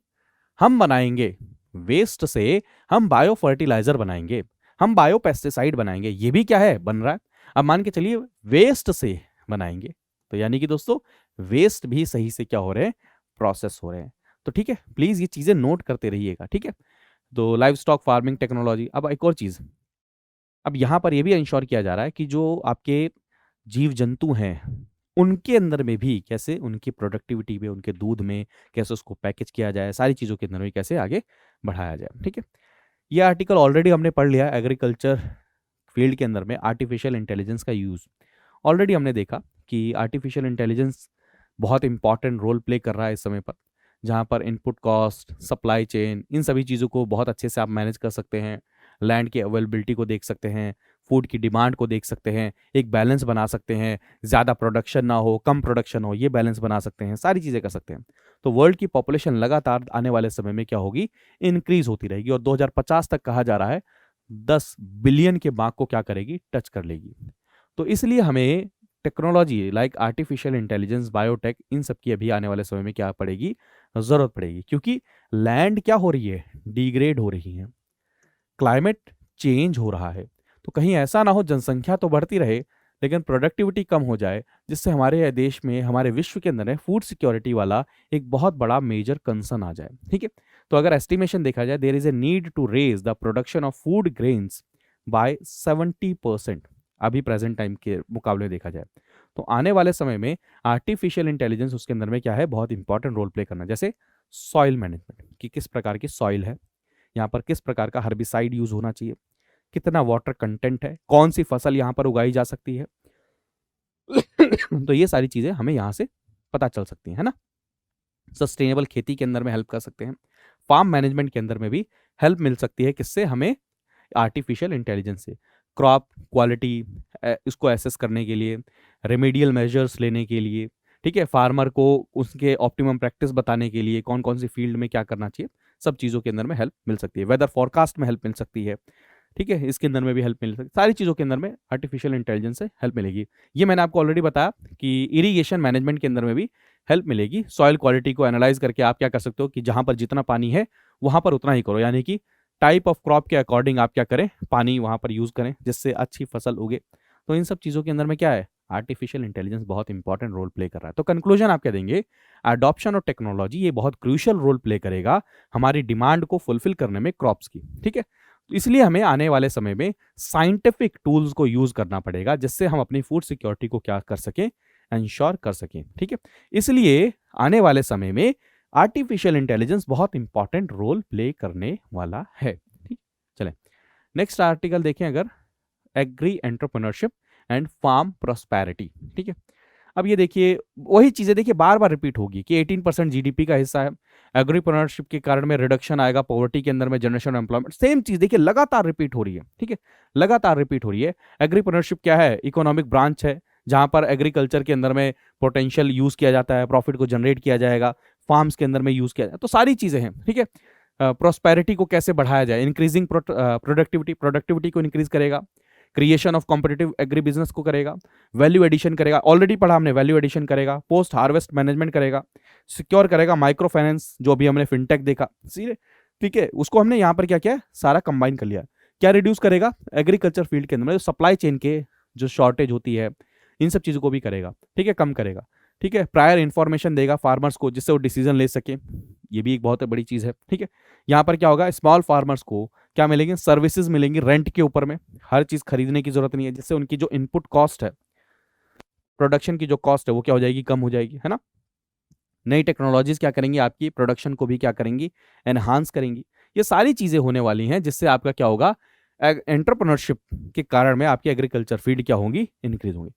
हम बनाएंगे वेस्ट से, हम बायो फर्टिलाइजर बनाएंगे, हम बायो पेस्टिसाइड बनाएंगे, ये भी क्या है, बन रहा है। अब मान के चलिए वेस्ट से बनाएंगे, तो यानी कि दोस्तों वेस्ट भी सही से क्या हो रहे हैं, प्रोसेस हो रहे हैं। तो ठीक है, प्लीज ये चीजें नोट करते रहिएगा, ठीक है। तो लाइव स्टॉक फार्मिंग टेक्नोलॉजी। अब एक और चीज, अब यहां पर यह भी इंश्योर किया जा रहा है कि जो आपके जीव जंतु हैं उनके अंदर में भी कैसे उनकी प्रोडक्टिविटी में, उनके दूध में कैसे उसको पैकेज किया जाए, सारी चीज़ों के अंदर में कैसे आगे बढ़ाया जाए, ठीक है। ये आर्टिकल ऑलरेडी हमने पढ़ लिया, एग्रीकल्चर फील्ड के अंदर में आर्टिफिशियल इंटेलिजेंस का यूज़ ऑलरेडी हमने देखा कि आर्टिफिशियल इंटेलिजेंस बहुत इंपॉर्टेंट रोल प्ले कर रहा है इस समय पर, जहाँ पर इनपुट कॉस्ट, सप्लाई चेन, इन सभी चीज़ों को बहुत अच्छे से आप मैनेज कर सकते हैं। लैंड की अवेलेबिलिटी को देख सकते हैं, फूड की डिमांड को देख सकते हैं, एक बैलेंस बना सकते हैं, ज़्यादा प्रोडक्शन ना हो, कम प्रोडक्शन हो, ये बैलेंस बना सकते हैं, सारी चीज़ें कर सकते हैं। तो वर्ल्ड की पॉपुलेशन लगातार आने वाले समय में क्या होगी, इंक्रीज होती रहेगी और 2050 तक कहा जा रहा है 10 बिलियन के मार्क को क्या करेगी, टच कर लेगी। तो इसलिए हमें technology like artificial intelligence, biotech, इन सब की अभी आने वाले समय में क्या पड़ेगी, ज़रूरत पड़ेगी, क्योंकि लैंड क्या हो रही है, डिग्रेड हो रही है, क्लाइमेट चेंज हो रहा है। तो कहीं ऐसा ना हो जनसंख्या तो बढ़ती रहे लेकिन प्रोडक्टिविटी कम हो जाए, जिससे हमारे देश में, हमारे विश्व के अंदर फूड सिक्योरिटी वाला एक बहुत बड़ा मेजर कंसर्न आ जाए। ठीक है, तो अगर एस्टिमेशन देखा जाए, there is a need to raise the production of food grains by 70% अभी प्रेजेंट टाइम के मुकाबले देखा जाए। तो आने वाले समय में आर्टिफिशियल इंटेलिजेंस उसके अंदर में क्या है, बहुत इंपॉर्टेंट रोल प्ले करना। जैसे सॉइल मैनेजमेंट, कि किस प्रकार की सॉइल है, यहाँ पर किस प्रकार का हर्बिसाइड यूज होना चाहिए, कितना वाटर कंटेंट है, कौन सी फसल यहाँ पर उगाई जा सकती है। तो ये सारी चीजें हमें यहाँ से पता चल सकती है ना। सस्टेनेबल खेती के अंदर में हेल्प कर सकते हैं, फार्म मैनेजमेंट के अंदर में भी हेल्प मिल सकती है, किससे, हमें आर्टिफिशियल इंटेलिजेंस से। क्रॉप क्वालिटी इसको एसेस करने के लिए, रेमेडियल मेजर्स लेने के लिए, ठीक है, फार्मर को उसके ऑप्टिमम प्रैक्टिस बताने के लिए, कौन कौन सी फील्ड में क्या करना चाहिए, सब चीज़ों के अंदर में हेल्प मिल सकती है। वेदर फॉरकास्ट में हेल्प मिल सकती है, ठीक है, इसके अंदर में भी हेल्प मिल सकती है। सारी चीज़ों के अंदर में आर्टिफिशियल इंटेलिजेंस से हेल्प मिलेगी। ये मैंने आपको ऑलरेडी बताया कि इरीगेशन मैनेजमेंट के अंदर में भी हेल्प मिलेगी। सॉइल क्वालिटी को एनालाइज करके आप क्या कर सकते हो कि जहाँ पर जितना पानी है वहाँ पर उतना ही करो, यानी कि टाइप ऑफ क्रॉप के अकॉर्डिंग आप क्या करें, पानी वहाँ पर यूज़ करें, जिससे अच्छी फसल उगे। तो इन सब चीज़ों के अंदर में क्या है, आर्टिफिशियल इंटेलिजेंस बहुत इंपॉर्टेंट रोल प्ले कर रहा है। तो कंक्लूजन आप क्या देंगे, अडॉप्शन ऑफ टेक्नोलॉजी ये बहुत क्रूशियल रोल प्ले करेगा हमारी डिमांड को फुलफिल करने में क्रॉप्स की। ठीक है, तो इसलिए हमें आने वाले समय में साइंटिफिक टूल्स को यूज करना पड़ेगा, जिससे हम अपनी फूड सिक्योरिटी को क्या कर सकें, इंश्योर कर सकें। ठीक है, इसलिए आने वाले समय में आर्टिफिशियल इंटेलिजेंस बहुत इंपॉर्टेंट रोल प्ले करने वाला है। ठीक, चलें नेक्स्ट आर्टिकल देखें, अगर agri entrepreneurship and farm prosperity. ठीक है, अब ये देखिए वही चीजें देखिए बार बार रिपीट होगी कि 18% जीडीपी का हिस्सा है, एग्रीप्रेन्योरशिप के कारण में रिडक्शन आएगा, पॉवर्टी के अंदर में जनरेशन ऑफ एम्प्लॉयमेंट, सेम चीज देखिए लगातार रिपीट हो रही है। ठीक है, लगातार रिपीट हो रही है। एग्रीप्रेन्योरशिप क्या है, इकोनॉमिक ब्रांच है जहां पर एग्रीकल्चर के अंदर में पोटेंशियल यूज किया जाता है, प्रॉफिट को जनरेट किया जाएगा, फार्म्स के अंदर में यूज किया जाएगा, तो सारी चीजें हैं। ठीक है, प्रोस्पेरिटी को कैसे बढ़ाया जाए, इंक्रीजिंग प्रोडक्टिविटी को इंक्रीज करेगा, creation of competitive agri business को करेगा, वैल्यू एडिशन करेगा, ऑलरेडी पढ़ा हमने, वैल्यू एडिशन करेगा, पोस्ट हार्वेस्ट मैनेजमेंट करेगा, सिक्योर करेगा माइक्रो फाइनेंस, जो अभी हमने फिनटेक देखा, सीधे ठीक है, उसको हमने यहाँ पर क्या किया, सारा कंबाइन कर लिया। क्या रिड्यूस करेगा, एग्रीकल्चर फील्ड के अंदर सप्लाई चेन के जो शॉर्टेज होती है, इन सब चीज़ों को भी करेगा। ठीक है, कम करेगा। ठीक है, प्रायर इंफॉर्मेशन देगा फार्मर्स को, जिससे वो डिसीजन ले सके, ये भी एक बहुत बड़ी चीज़ है। ठीक है, यहाँ पर क्या होगा, स्मॉल फार्मर्स को क्या मिलेंगे, सर्विसेज मिलेंगी रेंट के ऊपर में, हर चीज़ खरीदने की जरूरत नहीं है, जिससे उनकी जो इनपुट कॉस्ट है, प्रोडक्शन की जो कॉस्ट है, वो क्या हो जाएगी, कम हो जाएगी, है ना। नई टेक्नोलॉजीज क्या करेंगी, आपकी प्रोडक्शन को भी क्या करेंगी, एनहांस करेंगी। ये सारी चीज़ें होने वाली हैं, जिससे आपका क्या होगा, एंटरप्रेन्योरशिप के कारण में आपकी एग्रीकल्चर फील्ड क्या होंगी, इंक्रीज होंगी।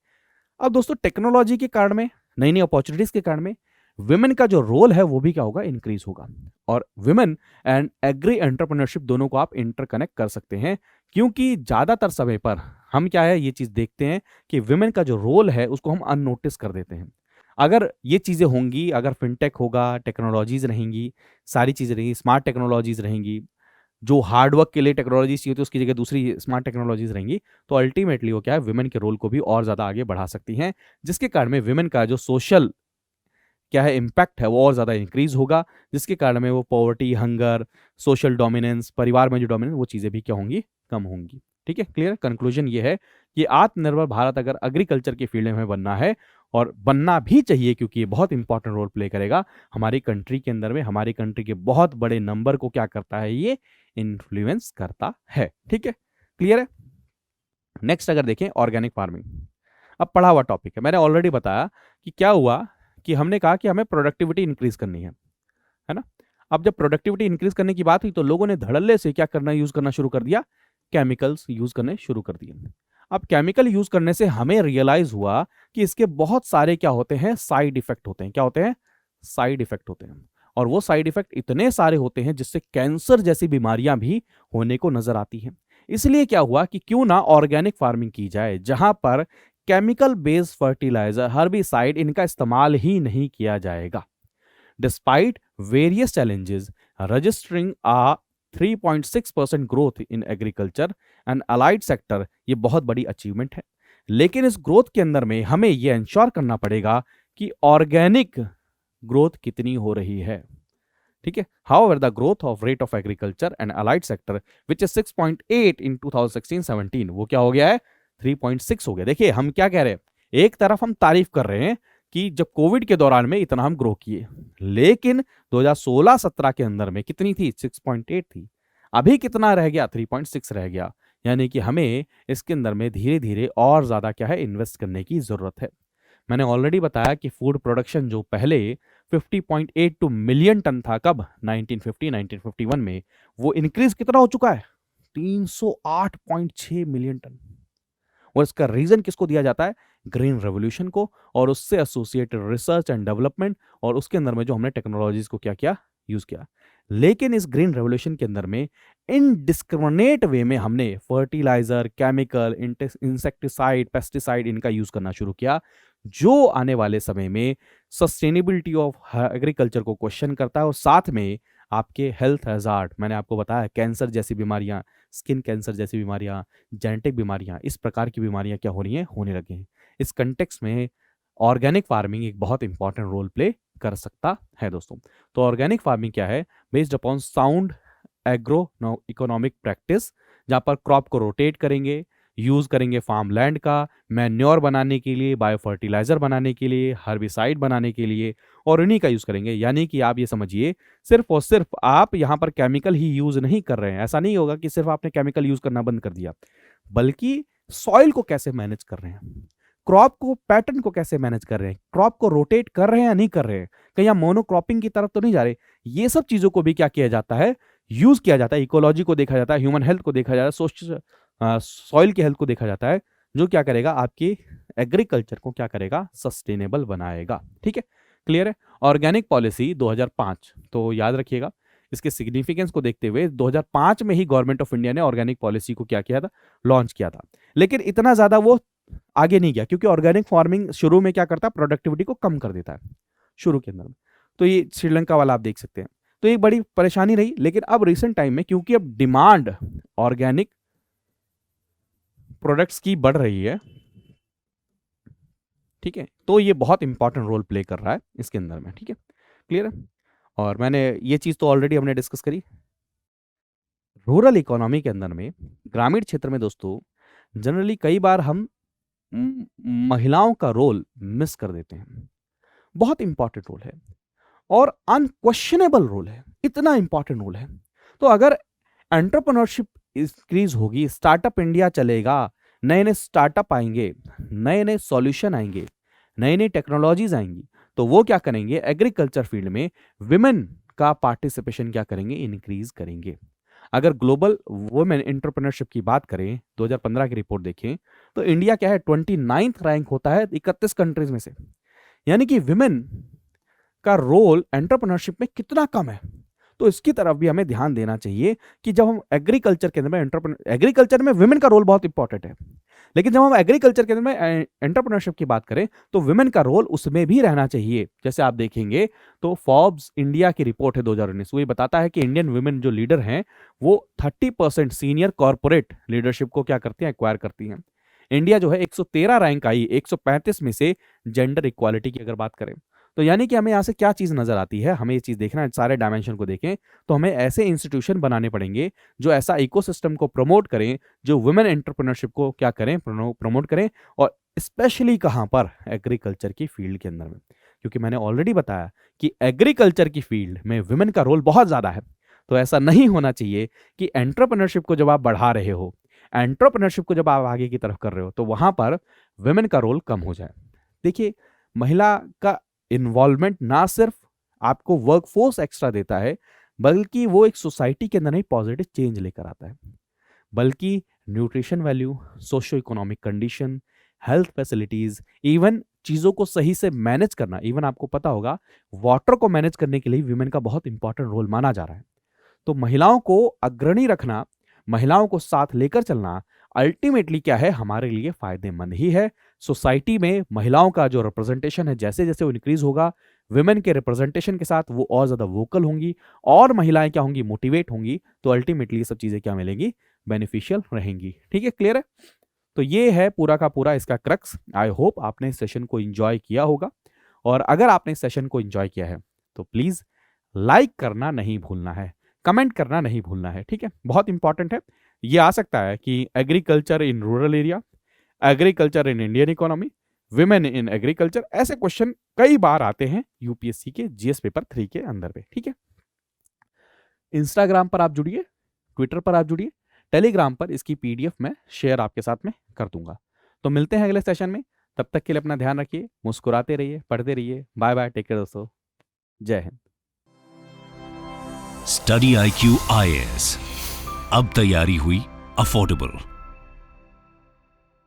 अब दोस्तों टेक्नोलॉजी के कारण में, नई नई अपॉर्चुनिटीज के कारण में विमेन का जो रोल है वो भी क्या होगा, इंक्रीज होगा। और विमेन एंड एग्री एंटरप्रेन्योरशिप दोनों को आप इंटरकनेक्ट कर सकते हैं, क्योंकि ज्यादातर समय पर हम क्या है, ये चीज देखते हैं कि विमेन का जो रोल है उसको हम अननोटिस कर देते हैं। अगर ये चीजें होंगी, अगर फिनटेक होगा, टेक्नोलॉजीज रहेंगी, सारी चीजें रहेंगी, स्मार्ट टेक्नोलॉजीज रहेंगी, जो हार्डवर्क के लिए टेक्नोलॉजीज चाहिए होती है उसकी जगह दूसरी स्मार्ट टेक्नोलॉजीज रहेंगी, तो अल्टीमेटली वो क्या है, विमेन के रोल को भी और ज्यादा आगे बढ़ा सकती हैं, जिसके कारण में विमेन का जो सोशल क्या है इम्पैक्ट है वो और ज्यादा इंक्रीज होगा, जिसके कारण में वो पॉवर्टी, हंगर, सोशल डोमिनेंस, परिवार में जो डोमिनेंस, वो चीजें भी क्या होंगी, कम होंगी। ठीक है, क्लियर। कंक्लूजन ये है कि आत्मनिर्भर भारत अगर एग्रीकल्चर की फील्ड में बनना है, और बनना भी चाहिए, क्योंकि ये बहुत इंपॉर्टेंट रोल प्ले करेगा हमारी कंट्री के अंदर में, हमारी कंट्री के बहुत बड़े नंबर को क्या करता है, ये इन्फ्लुएंस करता है। ठीक है, क्लियर है। नेक्स्ट अगर देखें, ऑर्गेनिक फार्मिंग, अब पढ़ा हुआ टॉपिक है, मैंने ऑलरेडी बताया कि क्या हुआ कि हमने कहा कि हमें प्रोडक्टिविटी इंक्रीज करनी है ना। अब जब प्रोडक्टिविटी इंक्रीज करने की बात हुई, तो लोगों ने धड़ल्ले से क्या करना, यूज करना शुरू कर दिया, केमिकल्स यूज करने शुरू कर दिए। अब केमिकल यूज करने से हमें रियलाइज हुआ कि इसके बहुत सारे क्या होते हैं, साइड इफेक्ट होते हैं। क्या होते हैं, साइड इफेक्ट होते हैं। और वो साइड इफेक्ट इतने सारे होते हैं जिससे कैंसर जैसी बीमारियां भी होने को नजर आती हैं। इसलिए क्या हुआ कि क्यों ना ऑर्गेनिक फार्मिंग की जाए, जहां पर केमिकल बेस्ड फर्टिलाइजर, हर्बिसाइड इनका इस्तेमाल ही नहीं किया जाएगा। Despite various challenges, registering a 3.6% growth in agriculture and allied sector, ये बहुत बड़ी अचीवमेंट है। लेकिन इस ग्रोथ के अंदर में हमें यह इंश्योर करना पड़ेगा कि ऑर्गेनिक ग्रोथ कितनी हो रही है। ठीक है, however the growth of rate of agriculture and allied sector which is 6.8 इन 2016-17, वो क्या हो गया है, 3.6 हो गया। देखिए हम क्या कह रहे हैं, एक तरफ हम तारीफ कर रहे हैं कि जब कोविड के दौरान में इतना हम ग्रो किए, लेकिन 2016-17 के अंदर में कितनी थी, 6.8 थी। अभी कितना रह गया, 3.6 रह गया। यानी कि हमें इसके अंदर में धीरे धीरे और ज्यादा क्या है, इन्वेस्ट करने की जरूरत है। मैंने ऑलरेडी बताया कि फूड प्रोडक्शन जो पहले 50.82 मिलियन टन था, कब, 1951 में, वो इंक्रीज कितना हो चुका है, 308.6 मिलियन टन। और इसका रीजन किसको दिया जाता है, ग्रीन रेवोल्यूशन को, और उससे एसोसिएटेड रिसर्च एंड डेवलपमेंट, और उसके अंदर में जो हमने टेक्नोलॉजीज को क्या किया, यूज किया। लेकिन इस ग्रीन रेवोल्यूशन के अंदर में इनडिस्क्रिमिनेट वे में हमने फर्टिलाइजर, केमिकल, इंसेक्टिसाइड, पेस्टिसाइड इनका यूज करना शुरू किया, जो आने वाले समय में सस्टेनेबिलिटी ऑफ एग्रीकल्चर को क्वेश्चन करता है, और साथ में आपके हेल्थ हैजार्ड, मैंने आपको बताया कैंसर जैसी बीमारियां, स्किन कैंसर जैसी बीमारियां, जेनेटिक बीमारियां, इस प्रकार की बीमारियां क्या हो रही हैं, होने लगी हैं। इस कंटेक्स्ट में ऑर्गेनिक फार्मिंग एक बहुत इंपॉर्टेंट रोल प्ले कर सकता है दोस्तों। तो ऑर्गेनिक फार्मिंग क्या है, based upon sound agro economic practice, जहां पर क्रॉप को रोटेट करेंगे, यूज करेंगे फार्म लैंड का, मैन्योर बनाने के लिए, बायो फर्टिलाइजर बनाने के लिए, हर्बिसाइड बनाने के लिए, और इन्हीं का यूज करेंगे। यानी कि आप ये समझिए, सिर्फ और सिर्फ आप यहां पर केमिकल ही यूज नहीं कर रहे हैं। ऐसा नहीं होगा कि सिर्फ आपने केमिकल यूज करना बंद कर दिया, बल्कि सॉइल को कैसे मैनेज कर रहे हैं, क्रॉप को पैटर्न को कैसे मैनेज कर रहे हैं, क्रॉप को रोटेट कर रहे हैं या नहीं कर रहे हैं, कहीं आप मोनोक्रॉपिंग की तरफ तो नहीं जा रहे। ये सब चीजों को भी क्या किया जाता है, यूज किया जाता है। इकोलॉजी को देखा जाता है, ह्यूमन हेल्थ को देखा जाता है, सॉइल की हेल्थ को देखा जाता है, जो क्या करेगा, आपकी एग्रीकल्चर को क्या करेगा, सस्टेनेबल बनाएगा। ठीक है, क्लियर है। ऑर्गेनिक पॉलिसी 2005, तो याद रखिएगा, इसके सिग्निफिकेंस को देखते हुए 2005 में ही गवर्नमेंट ऑफ इंडिया ने ऑर्गेनिक पॉलिसी को क्या किया था, लॉन्च किया था। लेकिन इतना ज्यादा वो आगे नहीं गया, क्योंकि ऑर्गेनिक फार्मिंग शुरू में क्या करता है, प्रोडक्टिविटी को कम कर देता है शुरू के अंदर में। तो ये श्रीलंका वाला आप देख सकते हैं, तो एक बड़ी परेशानी रही। लेकिन अब रिसेंट टाइम में, क्योंकि अब डिमांड ऑर्गेनिक प्रोडक्ट्स की बढ़ रही है, ठीक है, तो ये बहुत इंपॉर्टेंट रोल प्ले कर रहा है इसके अंदर में। ठीक है, क्लियर है। और मैंने ये चीज तो ऑलरेडी हमने डिस्कस करी। रूरल इकोनॉमी के अंदर में, ग्रामीण क्षेत्र में दोस्तों, जनरली कई बार हम महिलाओं का रोल मिस कर देते हैं। बहुत इंपॉर्टेंट रोल है और अनक्वेश्चनेबल रोल है, इतना इंपॉर्टेंट रोल है। तो अगर एंटरप्रेन्योरशिप इंक्रीज होगी, स्टार्टअप इंडिया चलेगा, नए नए स्टार्टअप आएंगे, नए नए सॉल्यूशन आएंगे, नई नई टेक्नोलॉजीज आएंगी, तो वो क्या करेंगे, एग्रीकल्चर फील्ड में विमेन का पार्टिसिपेशन क्या करेंगे, इंक्रीज करेंगे। अगर ग्लोबल वुमेन एंटरप्रेन्योरशिप की बात करें, 2015 की रिपोर्ट देखें, तो इंडिया क्या है, 29th रैंक होता है 31 कंट्रीज में से। यानी कि विमेन का रोल एंटरप्रेन्योरशिप में कितना कम है। तो इसकी तरफ भी हमें ध्यान देना चाहिए कि जब हम एग्रीकल्चर के अंदर में एग्रीकल्चर में विमेन का रोल बहुत इंपॉर्टेंट है, लेकिन जब हम एग्रीकल्चर के अंदर में एंटरप्रेन्योरशिप की बात करें, तो विमेन का रोल उसमें भी रहना चाहिए। जैसे आप देखेंगे तो फोर्ब्स इंडिया की रिपोर्ट है 2019, वो ये बताता है कि इंडियन विमेन जो लीडर हैं, वो 30% सीनियर कॉर्पोरेट लीडरशिप को क्या करती हैं, एक्वायर करती हैं। इंडिया जो है 113 रैंक आई 135 में से जेंडर इक्वालिटी की अगर बात करें। तो यानी कि हमें यहाँ से क्या चीज नजर आती है, हमें ये चीज देखना है, सारे डायमेंशन को देखें, तो हमें ऐसे इंस्टीट्यूशन बनाने पड़ेंगे जो ऐसा इकोसिस्टम को प्रमोट करें, जो वुमेन एंटरप्रेन्योरशिप को क्या करें, प्रमोट करें, और स्पेशली कहां पर, एग्रीकल्चर की फील्ड के अंदर में। क्योंकि मैंने ऑलरेडी बताया कि एग्रीकल्चर की फील्ड में वुमेन का रोल बहुत ज्यादा है। तो ऐसा नहीं होना चाहिए कि एंटरप्रेन्योरशिप को जब आप बढ़ा रहे हो, एंटरप्रेन्योरशिप को जब आप आगे की तरफ कर रहे हो, तो वहां पर वुमेन का रोल कम हो जाए। देखिए, महिला का इन्वॉल्वमेंट ना सिर्फ आपको वर्कफोर्स एक्स्ट्रा देता है, बल्कि वो एक सोसाइटी के अंदर नहीं पॉजिटिव चेंज लेकर आता है, बल्कि nutrition value, socio economic condition, health facilities, even चीज़ों को सही से मैनेज करना, इवन आपको पता होगा वाटर को मैनेज करने के लिए विमेन का बहुत इंपॉर्टेंट रोल माना जा रहा है। तो महिलाओं को अग्रणी रखना, महिलाओं को साथ लेकर चलना अल्टीमेटली क्या है, हमारे लिए फायदेमंद ही है। सोसाइटी में महिलाओं का जो रिप्रेजेंटेशन है जैसे जैसे वो इंक्रीज होगा, विमेन के रिप्रेजेंटेशन के साथ वो और ज्यादा वोकल होंगी और महिलाएं क्या होंगी, मोटिवेट होंगी। तो अल्टीमेटली ये सब चीजें क्या मिलेंगी, बेनिफिशियल रहेंगी। ठीक है, क्लियर है? तो ये है पूरा का पूरा इसका क्रक्स। आई होप आपने इस सेशन को एंजॉय किया होगा, और अगर आपने इस सेशन को एंजॉय किया है तो प्लीज लाइक करना नहीं भूलना है, कमेंट करना नहीं भूलना है। ठीक है, बहुत इंपॉर्टेंट है। ये आ सकता है कि agriculture in rural area, agriculture in Indian economy, women in agriculture, ऐसे क्वेश्चन कई बार आते हैं यूपीएससी के जीएस पेपर 3 के अंदर पे। ठीक है, इंस्टाग्राम पर आप जुड़िए, ट्विटर पर आप जुड़िए, टेलीग्राम पर इसकी पीडीएफ मैं शेयर आपके साथ में कर दूंगा। तो मिलते हैं अगले सेशन में, तब तक के लिए अपना ध्यान रखिए, मुस्कुराते रहिए, पढ़ते रहिए। बाय बाय, टेक केयर दोस्तों, जय हिंद। स्टडी IQ IAS, अब तैयारी हुई अफोर्डेबल।